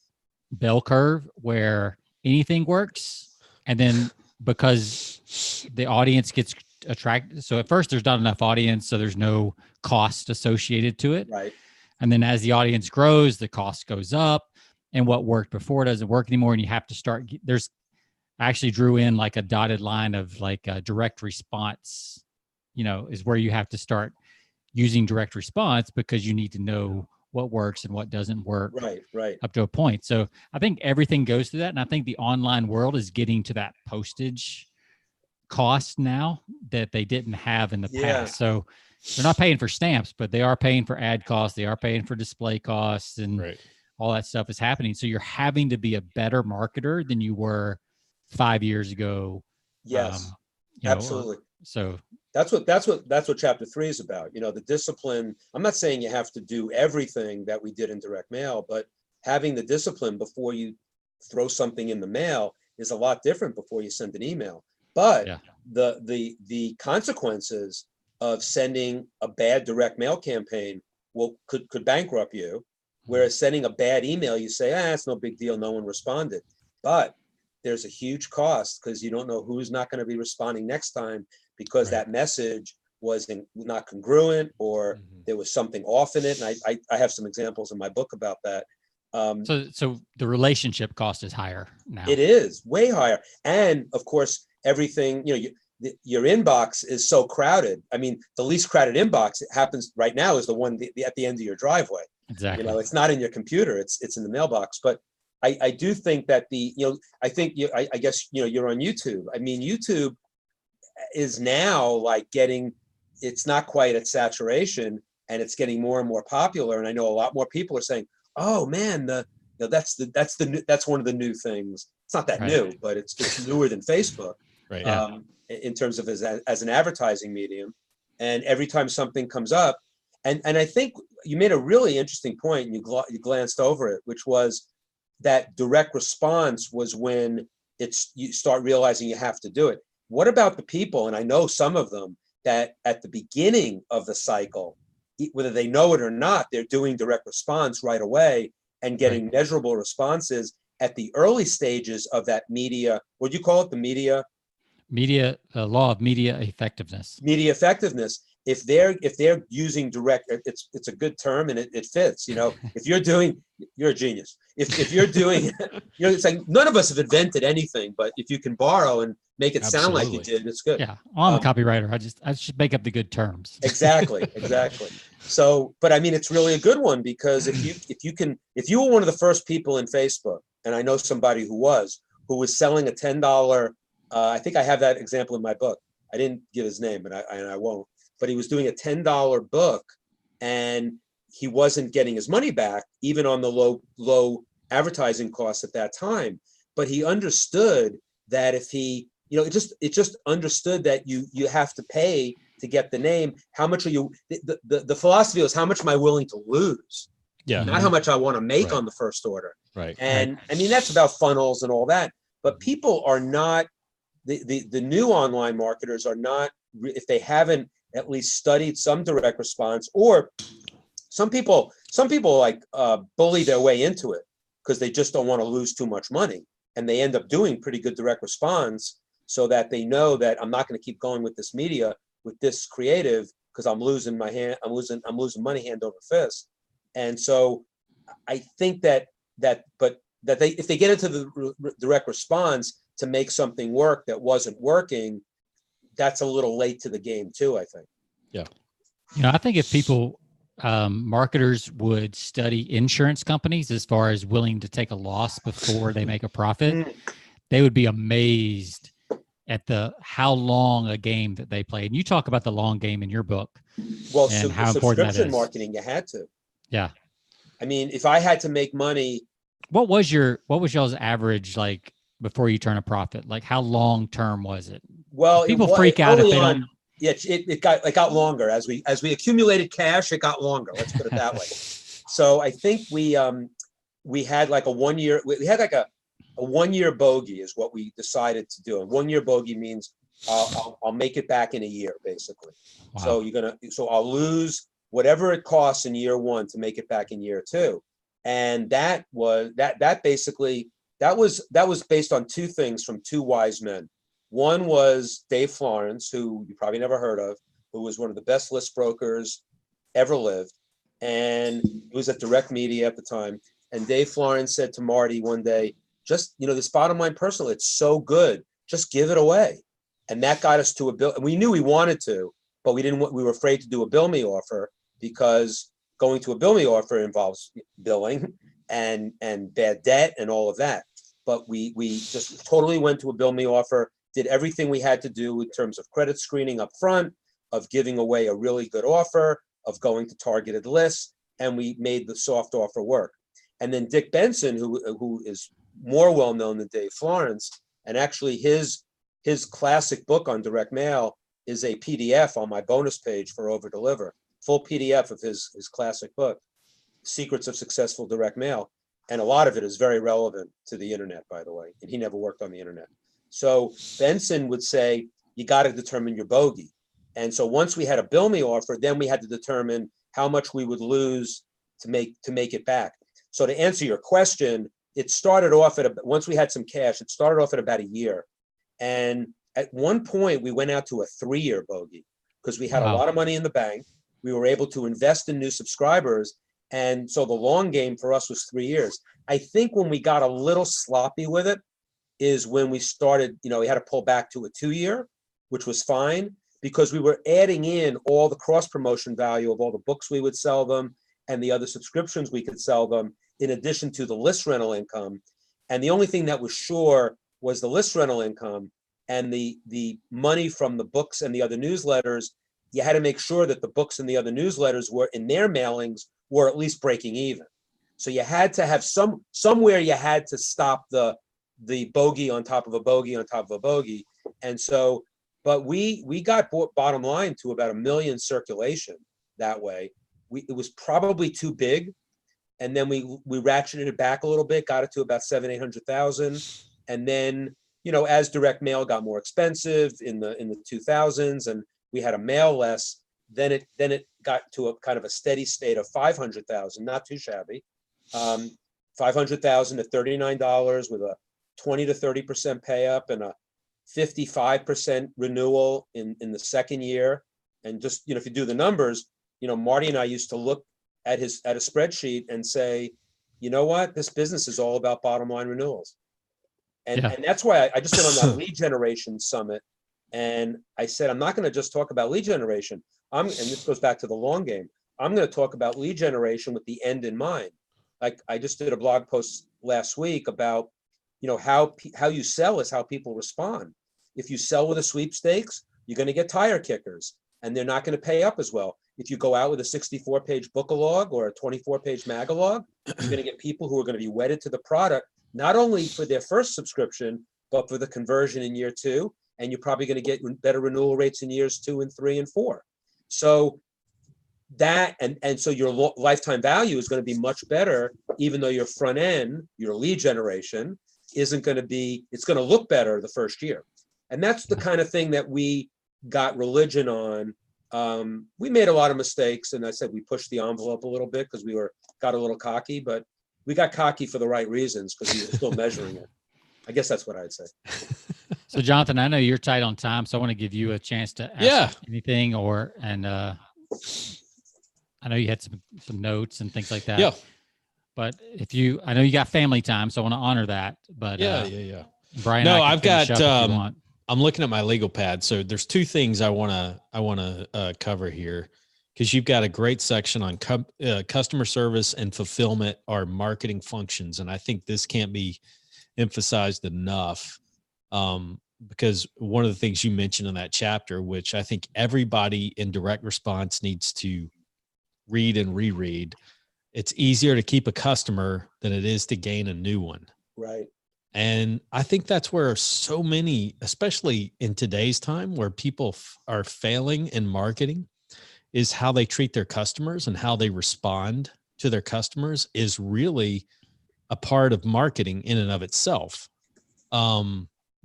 bell curve where anything works. And then because the audience gets attracted. So at first there's not enough audience, so there's no cost associated to it. Right. And then as the audience grows, the cost goes up. and what worked before doesn't work anymore. And you have to start, I actually drew in like a dotted line of like a direct response, is where you have to start using direct response, because you need to know what works and what doesn't work. Right. Up to a point. So I think everything goes through that. And I think the online world is getting to that postage cost now that they didn't have in the past. So they're not paying for stamps, but they are paying for ad costs. They are paying for display costs, and all that stuff is happening. So you're having to be a better marketer than you were 5 years ago. Yes, absolutely. So that's what chapter 3 is about. The discipline. I'm not saying you have to do everything that we did in direct mail, but having the discipline before you throw something in the mail is a lot different before you send an email. But the consequences of sending a bad direct mail campaign could bankrupt you. Whereas sending a bad email, you say, it's no big deal, no one responded. But there's a huge cost, because you don't know who's not going to be responding next time, because that message was not congruent, or there was something off in it. And I have some examples in my book about that. So the relationship cost is higher now. It is way higher. And of course, everything, your inbox is so crowded. I mean, the least crowded inbox happens right now is the one at the end of your driveway. Exactly. It's not in your computer. It's in the mailbox. But I do think that I guess you're on YouTube. I mean, YouTube is now like it's not quite at saturation, and it's getting more and more popular. And I know a lot more people are saying, "Oh man, that's one of the new things." It's not that new, but it's newer than Facebook, in terms of as an advertising medium. And every time something comes up, and I think you made a really interesting point, and you glanced over it, which was that direct response was when you start realizing you have to do it. What about the people, and I know some of them, that at the beginning of the cycle, whether they know it or not, they're doing direct response right away and getting measurable responses at the early stages of that media. What do you call it? The law of media effectiveness. Media effectiveness. If they're using direct, it's a good term, and it fits. If you're a genius. If you're doing, it's like none of us have invented anything, but if you can borrow and make it sound like you did, it's good. Yeah, I'm a copywriter. I should make up the good terms. Exactly. So, but I mean, it's really a good one, because if you were one of the first people in Facebook, and I know somebody who was selling a $10. I think I have that example in my book. I didn't give his name, and I won't. But he was doing a $10 book, and he wasn't getting his money back, even on the low advertising costs at that time. But he understood that if he, it just understood that you have to pay to get the name. How much are you? The philosophy was, how much am I willing to lose? Yeah. Not how much I want to make on the first order. Right. And I mean, that's about funnels and all that. But people are not, the new online marketers are not, if they haven't at least studied some direct response, or some people like bully their way into it because they just don't want to lose too much money, and they end up doing pretty good direct response, so that they know that I'm not going to keep going with this media, with this creative, because I'm losing money hand over fist. And so I think that if they get into the direct response to make something work that wasn't working, that's a little late to the game too, I think. Yeah. I think if people, marketers would study insurance companies as far as willing to take a loss before they make a profit, they would be amazed at how long a game that they play. And you talk about the long game in your book. Well, and how important that is. Subscription marketing, you had to. Yeah. I mean, if I had to make money. What was y'all's average, like, before you turn a profit? Like, how long term was it? Well, people freak out if they don't. Yeah, it got longer as we accumulated cash. It got longer. Let's put it that way. So I think we had like a 1 year. We had like a 1 year bogey is what we decided to do. And 1 year bogey means I'll make it back in a year, basically. Wow. So I'll lose whatever it costs in year one to make it back in year two. And that was based on two things from two wise men. One was Dave Florence, who you probably never heard of, who was one of the best list brokers ever lived. And he was at Direct Media at the time. And Dave Florence said to Marty one day, just, this bottom line personal, it's so good, just give it away. And that got us to a bill. And we knew we wanted to, but we were afraid to do a bill me offer, because going to a bill me offer involves billing and bad debt and all of that. But we just totally went to a bill me offer, did everything we had to do in terms of credit screening up front, of giving away a really good offer, of going to targeted lists, and we made the soft offer work. And then Dick Benson, who is more well known than Dave Florence, and actually his classic book on direct mail is a PDF on my bonus page for Overdeliver, full PDF of his classic book, Secrets of Successful Direct Mail. And a lot of it is very relevant to the internet, by the way, and he never worked on the internet. So Benson would say, you got to determine your bogey. And so once we had a bill me offer, then we had to determine how much we would lose to make it back. So to answer your question, it started off once we had some cash, it started off at about a year. And at one point we went out to a 3-year bogey because we had a lot of money in the bank. We were able to invest in new subscribers. And so the long game for us was 3 years. I think when we got a little sloppy with it is when we started, we had to pull back to a 2-year, which was fine, because we were adding in all the cross promotion value of all the books we would sell them and the other subscriptions we could sell them, in addition to the list rental income. And the only thing that was sure was the list rental income, and the money from the books and the other newsletters. You had to make sure that the books and the other newsletters were in their mailings were at least breaking even. So you had to have somewhere you had to stop the bogey on top of a bogey on top of a bogey. And so, but we got bottom line to about 1 million circulation that way. It was probably too big. And then we ratcheted it back a little bit, got it to about 700,000-800,000. And then, as direct mail got more expensive in the 2000s, and we had to mail less, then it got to a kind of a steady state of 500,000, not too shabby. 500,000 at $39 with a 20 to 30% pay up and a 55% renewal in the second year. And just, if you do the numbers, Marty and I used to look at a spreadsheet and say, you know what, this business is all about bottom line renewals. And that's why I just went on that lead generation summit. And I said, I'm not going to just talk about lead generation. And this goes back to the long game. I'm going to talk about lead generation with the end in mind. Like I just did a blog post last week about, how you sell is how people respond. If you sell with a sweepstakes, you're going to get tire kickers and they're not going to pay up as well. If you go out with a 64-page book-a-log or a 24-page mag-a-log, you're going to get people who are going to be wedded to the product, not only for their first subscription, but for the conversion in year 2. And you're probably going to get better renewal rates in years 2 and 3 and 4. So that, and so your lifetime value is going to be much better, even though your front end, your lead generation isn't going to be, it's going to look better the first year. And that's the kind of thing that we got religion on. We made a lot of mistakes, and I said we pushed the envelope a little bit because we got a little cocky, but we got cocky for the right reasons because we were still measuring it. I guess that's what I'd say. So Jonathan, I know you're tight on time, so I want to give you a chance to ask anything I know you had some notes and things like that. Yeah. But I know you got family time, so I want to honor that. But yeah. Brian, no, I've got. I'm looking at my legal pad, so there's 2 things I want to cover here, because you've got a great section on customer service and fulfillment are marketing functions, and I think this can't be emphasized enough. Because one of the things you mentioned in that chapter, which I think everybody in direct response needs to read and reread, it's easier to keep a customer than it is to gain a new one. Right. And I think that's where so many, especially in today's time, where people are failing in marketing, is how they treat their customers and how they respond to their customers is really a part of marketing in and of itself.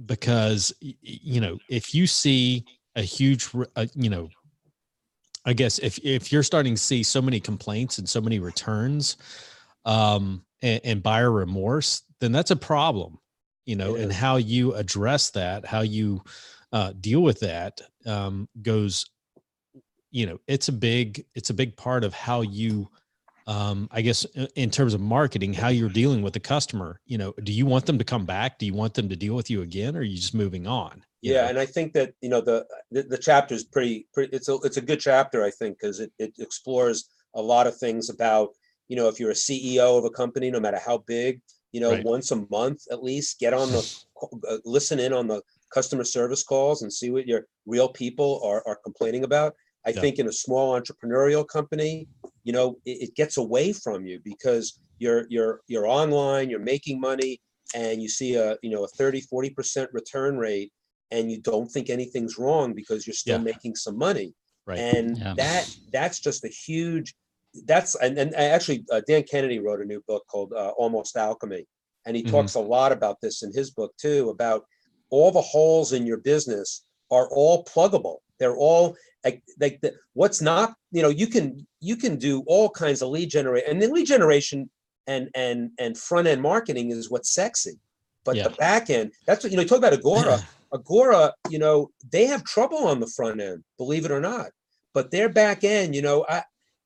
Because, if you see a huge, I guess if you're starting to see so many complaints and so many returns, and buyer remorse, then that's a problem, and how you address that, how you deal with that, goes, it's a big part of how you I guess in terms of marketing, how you're dealing with the customer, do you want them to come back? Do you want them to deal with you again? Or are you just moving on? Yeah. And I think that, the chapter is pretty, it's a good chapter, I think, because it explores a lot of things about, if you're a CEO of a company, no matter how big, Right. once a month, at least get on listen in on the customer service calls and see what your real people are complaining about. I think in a small entrepreneurial company, it gets away from you because you're online, you're making money, and you see a 30-40% return rate, and you don't think anything's wrong because you're still making some money. Right. And that's just a huge, and actually Dan Kennedy wrote a new book called Almost Alchemy. And he talks a lot about this in his book too, about all the holes in your business are all pluggable. They're all what's not, you can do all kinds of lead generation, and then lead generation and front end marketing is what's sexy. But the back end, that's what, you talk about Agora. Agora, they have trouble on the front end, believe it or not. But their back end,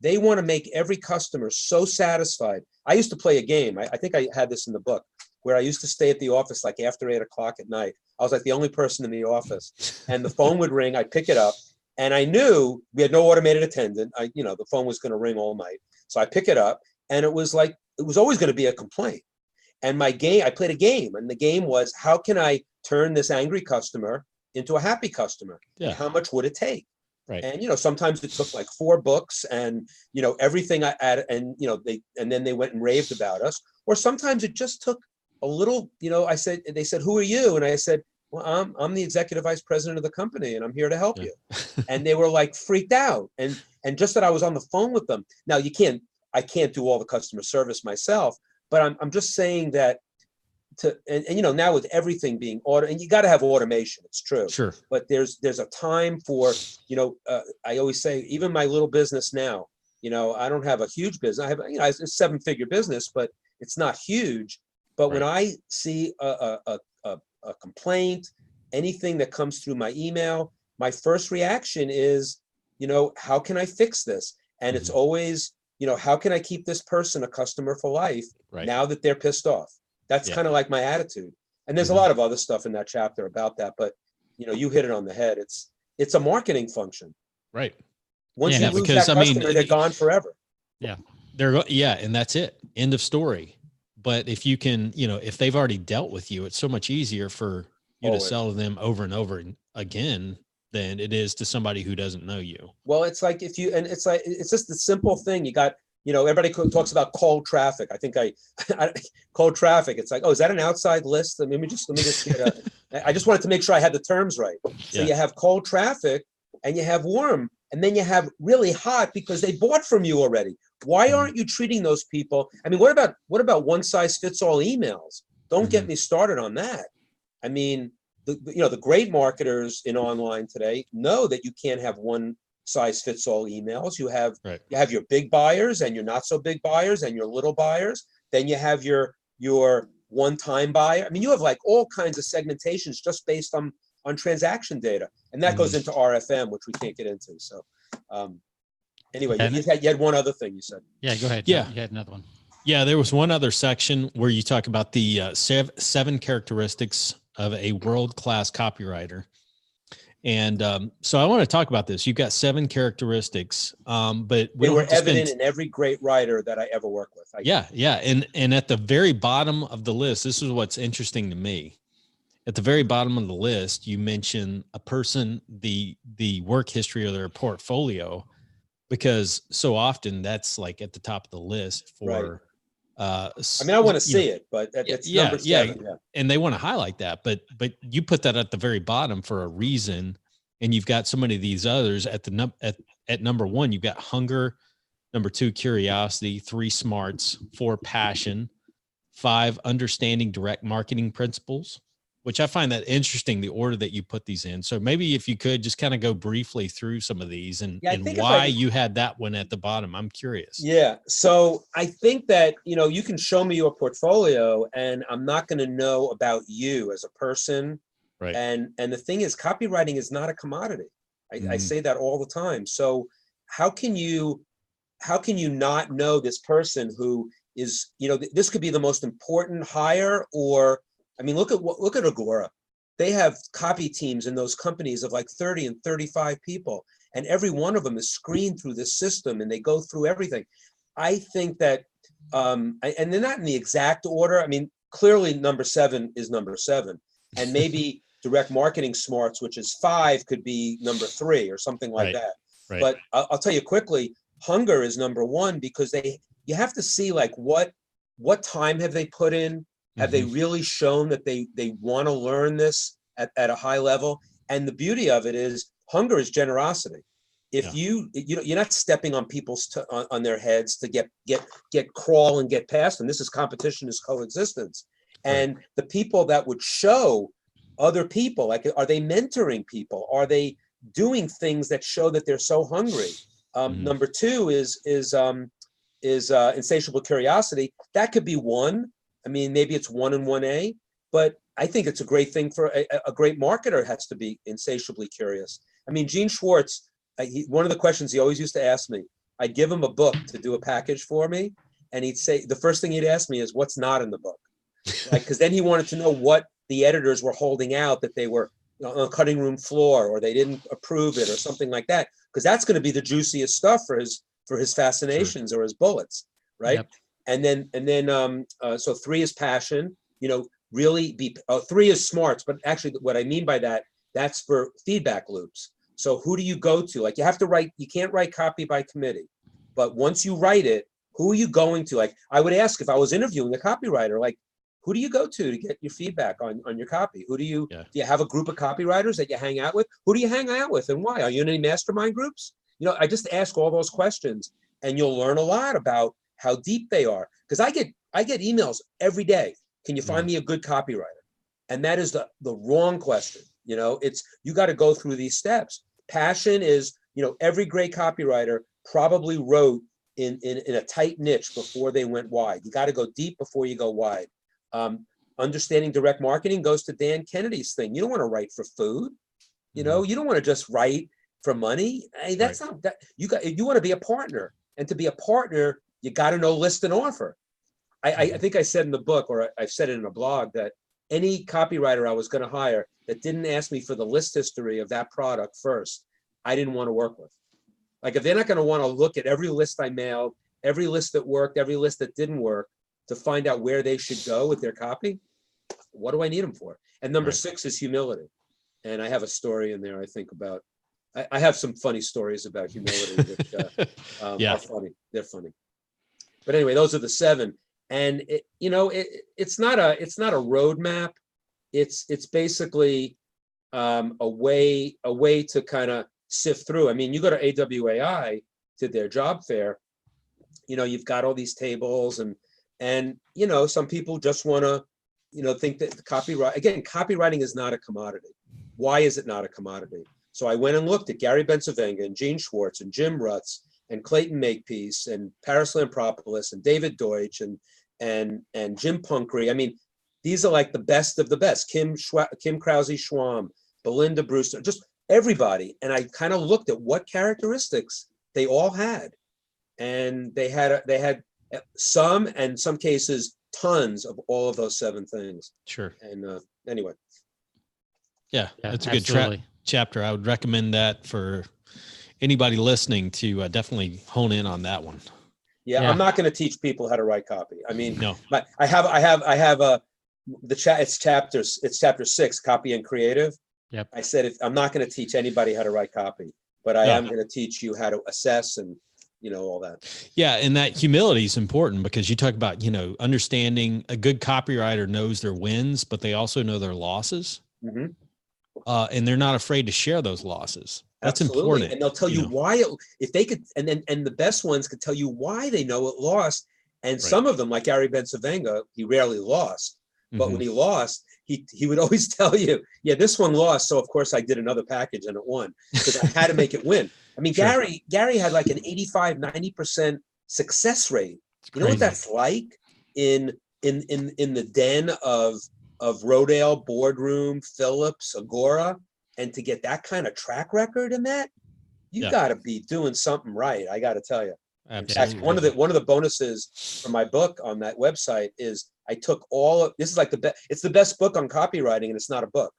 they want to make every customer so satisfied. I used to play a game. I think I had this in the book, where I used to stay at the office like after 8 o'clock at night. I was like the only person in the office, and the phone would ring. I'd pick it up, and I knew we had no automated attendant. The phone was going to ring all night. So I pick it up, and it was always going to be a complaint. And I played a game, and the game was, how can I turn this angry customer into a happy customer? Yeah. And how much would it take? Right. And, sometimes it took like 4 books and, everything I added, and, then they went and raved about us. Or sometimes it just took a little, they said, who are you? And I said, well, I'm the executive vice president of the company, and I'm here to help you. And they were like freaked out. And just that I was on the phone with them. Now I can't do all the customer service myself, but I'm just saying that now with everything being and you got to have automation. It's true. Sure. But there's a time for, I always say, even my little business now, I don't have a huge business. I have, it's a 7-figure business, but it's not huge. But when I see a complaint, anything that comes through my email, my first reaction is, how can I fix this? And it's always, how can I keep this person a customer for life now that they're pissed off? That's kind of like my attitude. And there's a lot of other stuff in that chapter about that, but you hit it on the head. It's a marketing function. Right. Once you lose that customer, they're gone forever. Yeah. And that's it. End of story. But if you can, if they've already dealt with you, it's so much easier for you to sell to them over and over again than it is to somebody who doesn't know you. Well, it's like it's just the simple thing. You got, everybody talks about cold traffic. I think cold traffic. It's like, oh, is that an outside list? Let me just get I just wanted to make sure I had the terms right. So you have cold traffic, and you have warm, and then you have really hot because they bought from you already. Why aren't you treating those people? I mean, what about one size fits all emails? Don't get me started on that. I mean, the great marketers in online today know that you can't have one size fits all emails. You have your big buyers and your not so big buyers and your little buyers. Then you have your one-time buyer. I mean, you have like all kinds of segmentations just based on transaction data, and that goes into RFM, which we can't get into. So anyway, you had one other thing you said. Yeah, go ahead. Yeah, you had another one. Yeah, there was one other section where you talk about the 7 characteristics of a world-class copywriter. And so I want to talk about this. You've got 7 characteristics, but they were evident in every great writer that I ever worked with. Yeah. And at the very bottom of the list, this is what's interesting to me. At the very bottom of the list, you mention a person, the work history of their portfolio, because so often that's like at the top of the list for. I mean, I want to see it, but it's number 7. Yeah. And they want to highlight that, but you put that at the very bottom for a reason. And you've got so many of these others at number 1, you've got hunger, number 2, curiosity, 3, smarts, 4, passion, 5, understanding direct marketing principles, which I find that interesting, the order that you put these in. So maybe if you could just kind of go briefly through some of these and why you had that one at the bottom. I'm curious. Yeah. So I think that, you can show me your portfolio and I'm not going to know about you as a person. Right. And the thing is, copywriting is not a commodity. I say that all the time. So how can you how can you not know this person who is, this could be the most important hire? Or, I mean, look at Agora. They have copy teams in those companies of like 30 and 35 people, and every one of them is screened through this system, and they go through everything. I think that, and they're not in the exact order. I mean, clearly number 7 is number 7, and maybe direct marketing smarts, which is 5, could be number 3 or something like that. Right. But I'll tell you quickly, hunger is number 1, because you have to see like what time have they put in? Have they really shown that they want to learn this at a high level? And the beauty of it is hunger is generosity. If you're not stepping on people's on their heads to get crawl and get past them. This is competition, is coexistence. And the people that would show other people, like, are they mentoring people? Are they doing things that show that they're so hungry? Number 2 is insatiable curiosity. That could be 1. I mean, maybe it's 1 and 1A, but I think it's a great thing for a great marketer has to be insatiably curious. I mean, Gene Schwartz, one of the questions he always used to ask me, I'd give him a book to do a package for me, and he'd say, the first thing he'd ask me is, what's not in the book? Like, because then he wanted to know what the editors were holding out, that they were on the cutting room floor, or they didn't approve it, or something like that, because that's going to be the juiciest stuff for his fascinations or his bullets, right? Yep. And then so 3 is passion. Really be 3 is smarts, but actually, what I mean by that, that's for feedback loops. So who do you go to? Like, you have to write. You can't write copy by committee, but once you write it, who are you going to? Like, I would ask, if I was interviewing a copywriter, like, who do you go to get your feedback on your copy? Who do you do you have a group of copywriters that you hang out with? Who do you hang out with, and why? Are you in any mastermind groups? I just ask all those questions, and you'll learn a lot about how deep they are. Because I get emails every day. Can you find me a good copywriter? And that is the wrong question. It's, you got to go through these steps. Passion is, every great copywriter probably wrote in a tight niche before they went wide. You got to go deep before you go wide. Understanding direct marketing goes to Dan Kennedy's thing. You don't want to write for food. You don't want to just write for money. Hey, that's not that. You want to be a partner, and to be a partner, you got to know list and offer. I think I said in the book, or I've said it in a blog, that any copywriter I was going to hire that didn't ask me for the list history of that product first, I didn't want to work with. Like, if they're not going to want to look at every list I mailed, every list that worked, every list that didn't work, to find out where they should go with their copy, what do I need them for? And number 6 is humility. And I have a story in there, I think, about, I have some funny stories about humility, which are funny. They're funny. But anyway, those are the 7. And it's not a roadmap. It's basically a way to kind of sift through. I mean, you go to AWAI, to their job fair, you've got all these tables, and some people just want to think that copywriting is not a commodity. Why is it not a commodity? So I went and looked at Gary Bencivenga and Gene Schwartz and Jim Rutz and Clayton Makepeace and Paris Lampropoulos and David Deutsch and Jim Punkery. I mean, these are like the best of the best. Kim Krause-Schwam, Belinda Brewster, just everybody. And I kind of looked at what characteristics they all had, and they had some, and in some cases, tons of all of those 7 things. Sure. And anyway. Yeah, that's a good chapter. I would recommend that for anybody listening to definitely hone in on that one. Yeah, I'm not going to teach people how to write copy. I mean, no. I have it's chapter 6, copy and creative. Yep. I said, I'm not going to teach anybody how to write copy, but I am going to teach you how to assess and all that. Yeah, and that humility is important, because you talk about understanding a good copywriter knows their wins, but they also know their losses, and they're not afraid to share those losses. That's Absolutely. important. And they'll tell you why, if they could, and the best ones could tell you why they know it lost. And some of them, like Gary Bencivenga, he rarely lost, but when he lost, he would always tell you, this one lost, so of course I did another package and it won, because I had to make it win. I mean, Gary had like an 85-90% success rate. You know what that's like in the den of Rodale, Boardroom, Phillips, Agora, and to get that kind of track record in that, you got to be doing something right. I got to tell you. In fact, one of the bonuses for my book on that website is I took this is like it's the best book on copywriting, and it's not a book.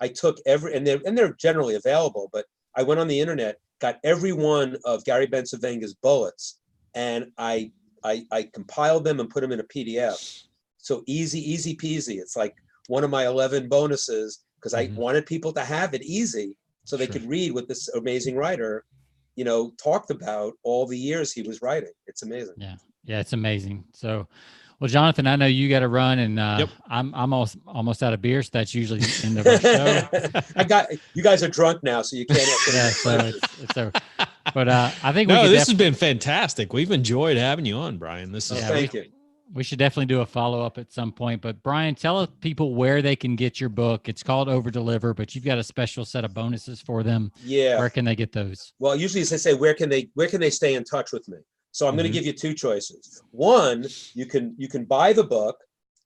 I took and they're generally available, but I went on the internet, got every one of Gary Bencivenga's bullets, and I compiled them and put them in a PDF. So easy peasy. It's like one of my 11 bonuses, because I wanted people to have it easy so they could read what this amazing writer, talked about all the years he was writing. It's amazing. Yeah, it's amazing. So, well, Jonathan, I know you got to run, and I'm almost out of beer, so that's usually the end of our show. You guys are drunk now, so you can't. So it's over. But I think this has been fantastic. We've enjoyed having you on, Brian. Thank you. We should definitely do a follow-up at some point. But Brian, tell people where they can get your book. It's called Overdeliver, but you've got a special set of bonuses for them. Yeah. Where can they get those? Well, usually as I say, where can they stay in touch with me? So I'm going to give you two choices. One, you can buy the book.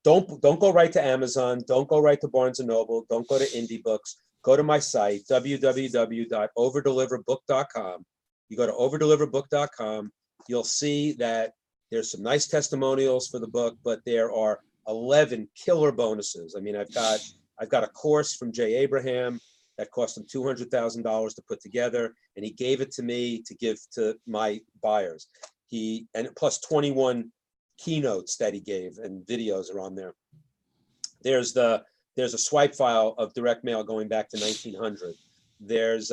Don't go right to Amazon. Don't go right to Barnes & Noble. Don't go to Indie Books. Go to my site, www.overdeliverbook.com. You go to overdeliverbook.com. You'll see that there's some nice testimonials for the book, but there are 11 killer bonuses. I mean, I've got a course from Jay Abraham that cost him $200,000 to put together, and he gave it to me to give to my buyers. And plus 21 keynotes that he gave, and videos are on there. There's a swipe file of direct mail going back to 1900. There's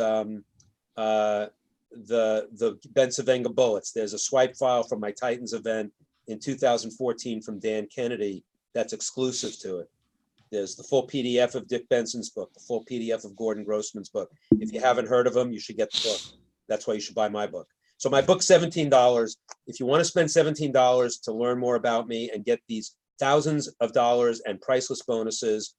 the Bencivenga bullets. There's a swipe file from my Titans event in 2014 from Dan Kennedy that's exclusive to it. There's the full PDF of Dick Benson's book, the full PDF of Gordon Grossman's book. If you haven't heard of them, you should get the book. That's why you should buy my book. So my book's $17. If you want to spend $17 to learn more about me and get these thousands of dollars and priceless bonuses,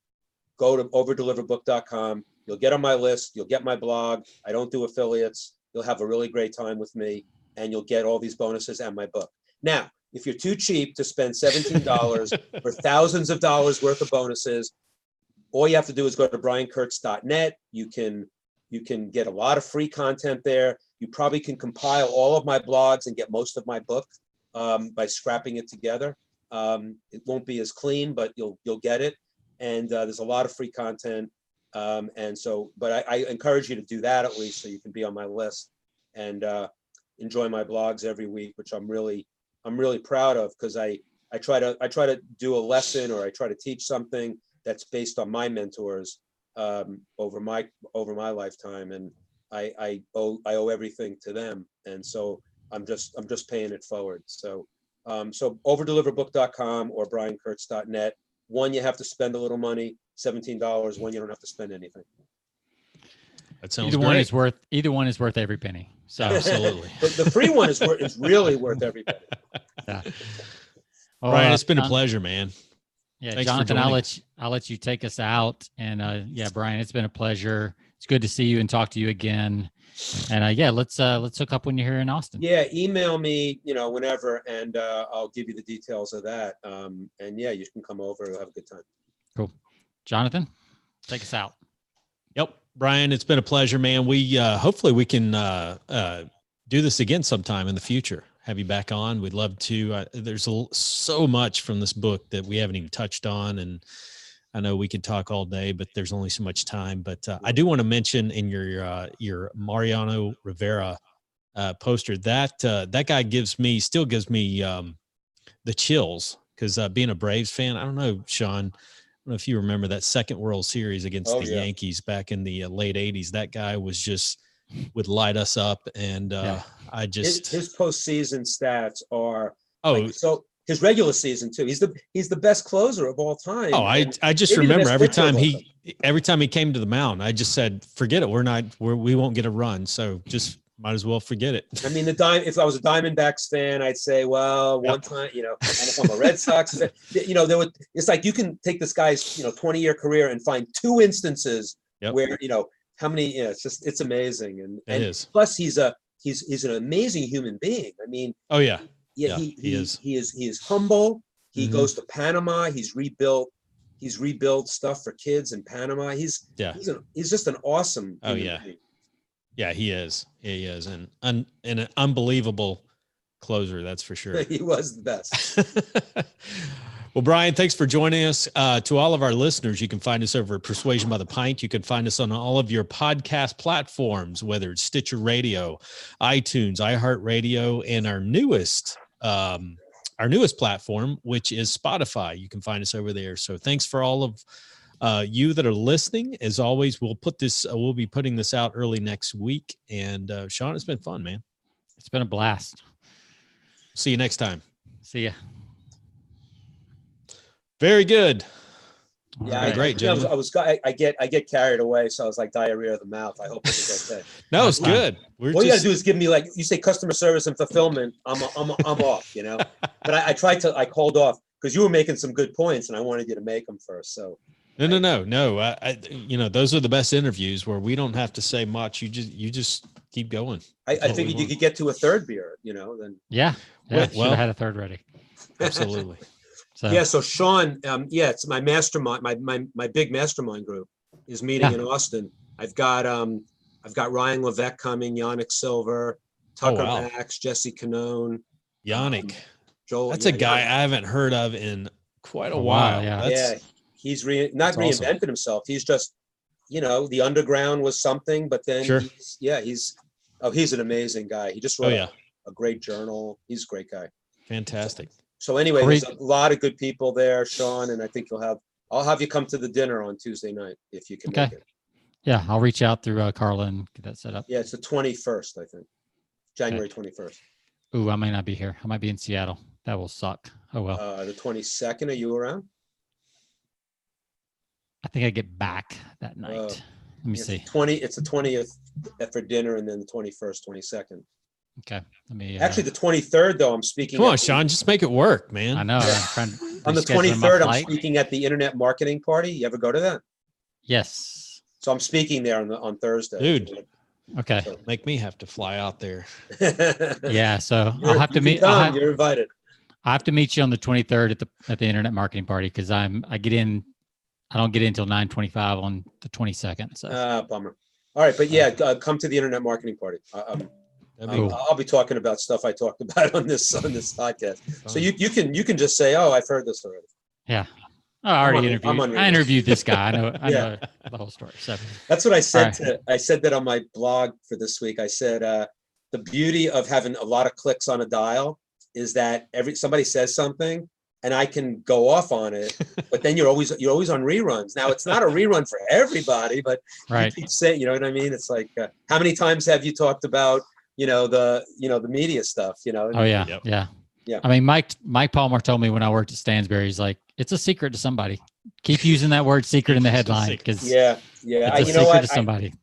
go to overdeliverbook.com. You'll get on my list. You'll get my blog. I don't do affiliates. You'll have a really great time with me, and you'll get all these bonuses and my book. Now, if you're too cheap to spend $17 for thousands of dollars worth of bonuses, all you have to do is go to briankurtz.net. You can get a lot of free content there. You probably can compile all of my blogs and get most of my book by scrapping it together. It won't be as clean, but you'll get it. And there's a lot of free content. But I encourage you to do that at least, so you can be on my list and enjoy my blogs every week, which I'm really proud of, because I try to do a lesson, or I try to teach something that's based on my mentors over my lifetime, and I owe everything to them, and so I'm just paying it forward. So overdeliverbook.com or briankurtz.net. One, you have to spend a little money, $17. One, you don't have to spend anything. That sounds either great. Either one is worth every penny. So absolutely. The free one is really worth every penny. Yeah. Brian, it's been a pleasure, man. Yeah, Thanks Jonathan, for I'll let you take us out. And Brian, it's been a pleasure. It's good to see you and talk to you again. And let's hook up when you're here in Austin. Yeah, email me, whenever, and I'll give you the details of that. And yeah, you can come over. We'll have a good time. Cool. Jonathan, take us out. Yep. Brian, it's been a pleasure, man. We hopefully we can do this again sometime in the future. Have you back on? We'd love to. There's so much from this book that we haven't even touched on, and I know we could talk all day, but there's only so much time. But I do want to mention in your Mariano Rivera poster that guy still gives me the chills, because being a Braves fan, I don't know, Sean. I don't know if you remember that second World Series against the Yankees back in the late 80s. That guy would light us up. And I just... His postseason stats are... so his regular season too. He's the best closer of all time. Oh, I just remember every time he came to the mound, I just said, forget it. We won't get a run. So just might as well forget it. I mean, if I was a Diamondbacks fan, I'd say, well, one time, and if I'm a Red Sox fan, it's like you can take this guy's, 20-year career and find two instances where, how many, it's amazing. And plus he's an amazing human being. I mean, he is humble. He goes to Panama. He's rebuilt stuff for kids in Panama. He's just an awesome human being. Yeah, he is. He is. And an unbelievable closer. That's for sure. He was the best. Well, Brian, thanks for joining us. To all of our listeners, you can find us over at Persuasion by the Pint. You can find us on all of your podcast platforms, whether it's Stitcher Radio, iTunes, iHeartRadio, and our newest platform, which is Spotify. You can find us over there. So thanks for all of you that are listening. As always, we'll be putting this out early next week. And Sean, it's been fun, man. It's been a blast. See you next time. See ya. Very good. Yeah, great. I get carried away, so I was like diarrhea of the mouth. I hope it's okay. No, it's good. All you gotta do is give me, like you say, customer service and fulfillment. I'm off, you know. But I tried to called off because you were making some good points, and I wanted you to make them first. So no. I those are the best interviews where we don't have to say much. You just keep going. I figured you could get to a third beer, you know. Then should have had a third ready. Absolutely. So Sean, it's my mastermind, my big mastermind group is meeting in Austin. I've got Ryan Levesque coming, Yannick Silver, Tucker Max, Jesse Canone. Yannick. Joel. That's a guy I haven't heard of in quite a while. He's reinvented himself. He's just, the underground was something, but then he's an amazing guy. He just wrote a great journal. He's a great guy. Fantastic. So anyway, there's a lot of good people there, Sean, and I think I'll have you come to the dinner on Tuesday night if you can make it. Yeah, I'll reach out through Carla and get that set up. Yeah, it's the 21st, I think. January 21st. Ooh, I might not be here. I might be in Seattle. That will suck. Oh, well. The 22nd, are you around? I think I get back that night. Let me see. It's the 20th for dinner, and then the 21st, 22nd. Okay. Let me. Actually, the 23rd, though, I'm speaking. Come on, Sean, just make it work, man. I know. On the 23rd, I'm speaking at the Internet Marketing Party. You ever go to that? Yes. So I'm speaking there on Thursday. Dude. Okay. So. Make me have to fly out there. Yeah. So I'll have to meet. You're invited. I have to meet you on the 23rd at the Internet Marketing Party because I don't get in until 9:25 on the 22nd. So. Bummer. All right, but come to the Internet Marketing Party. I'll be talking about stuff I talked about on this podcast. So you can just say, "Oh, I've heard this already." Yeah, I interviewed this guy. I know the whole story. So that's what I said. I said that on my blog for this week. I said the beauty of having a lot of clicks on a dial is that somebody says something and I can go off on it, but then you're always on reruns. Now it's not a rerun for everybody, but you keep saying, you know what I mean? It's like how many times have you talked about the media stuff, Oh yeah. Yep. Yeah. I mean, Mike Palmer told me when I worked at Stansberry, he's like, it's a secret to somebody. Keep using that word secret in the headline because it's a secret to somebody.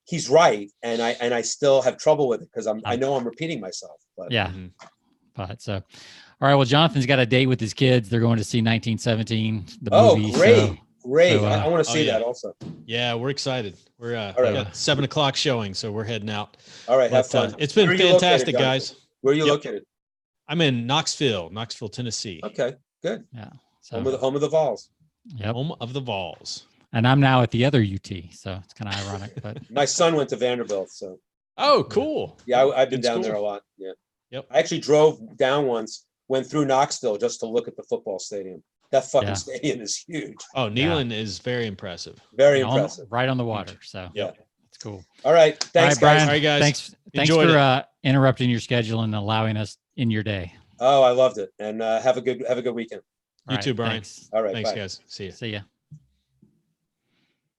He's right. And I still have trouble with it because I know I'm repeating myself, but but so, all right. Well, Jonathan's got a date with his kids. They're going to see 1917, the movie. Great. Great. So, I want to see that also. Yeah, we're excited. We're got 7:00 showing, so we're heading out. All right, have fun. It's been fantastic, guys. Where are you located? I'm in Knoxville, Tennessee. Okay, good. Yeah. So, home of the Vols. Yep. Home of the Vols. And I'm now at the other UT, so it's kind of ironic. But my son went to Vanderbilt, so. Oh, cool. Yeah, I've been down there a lot. Yeah. Yep. I actually drove down once, went through Knoxville just to look at the football stadium. That fucking stadium is huge. Oh, Neyland is very impressive. Very impressive. Right on the water. So it's cool. All right. Thanks, Brian. guys. All right, guys. Thanks for interrupting your schedule and allowing us in your day. Oh, I loved it. And have a good weekend. You too, Brian. Thanks. All right. Thanks, bye. guys. See ya. See ya.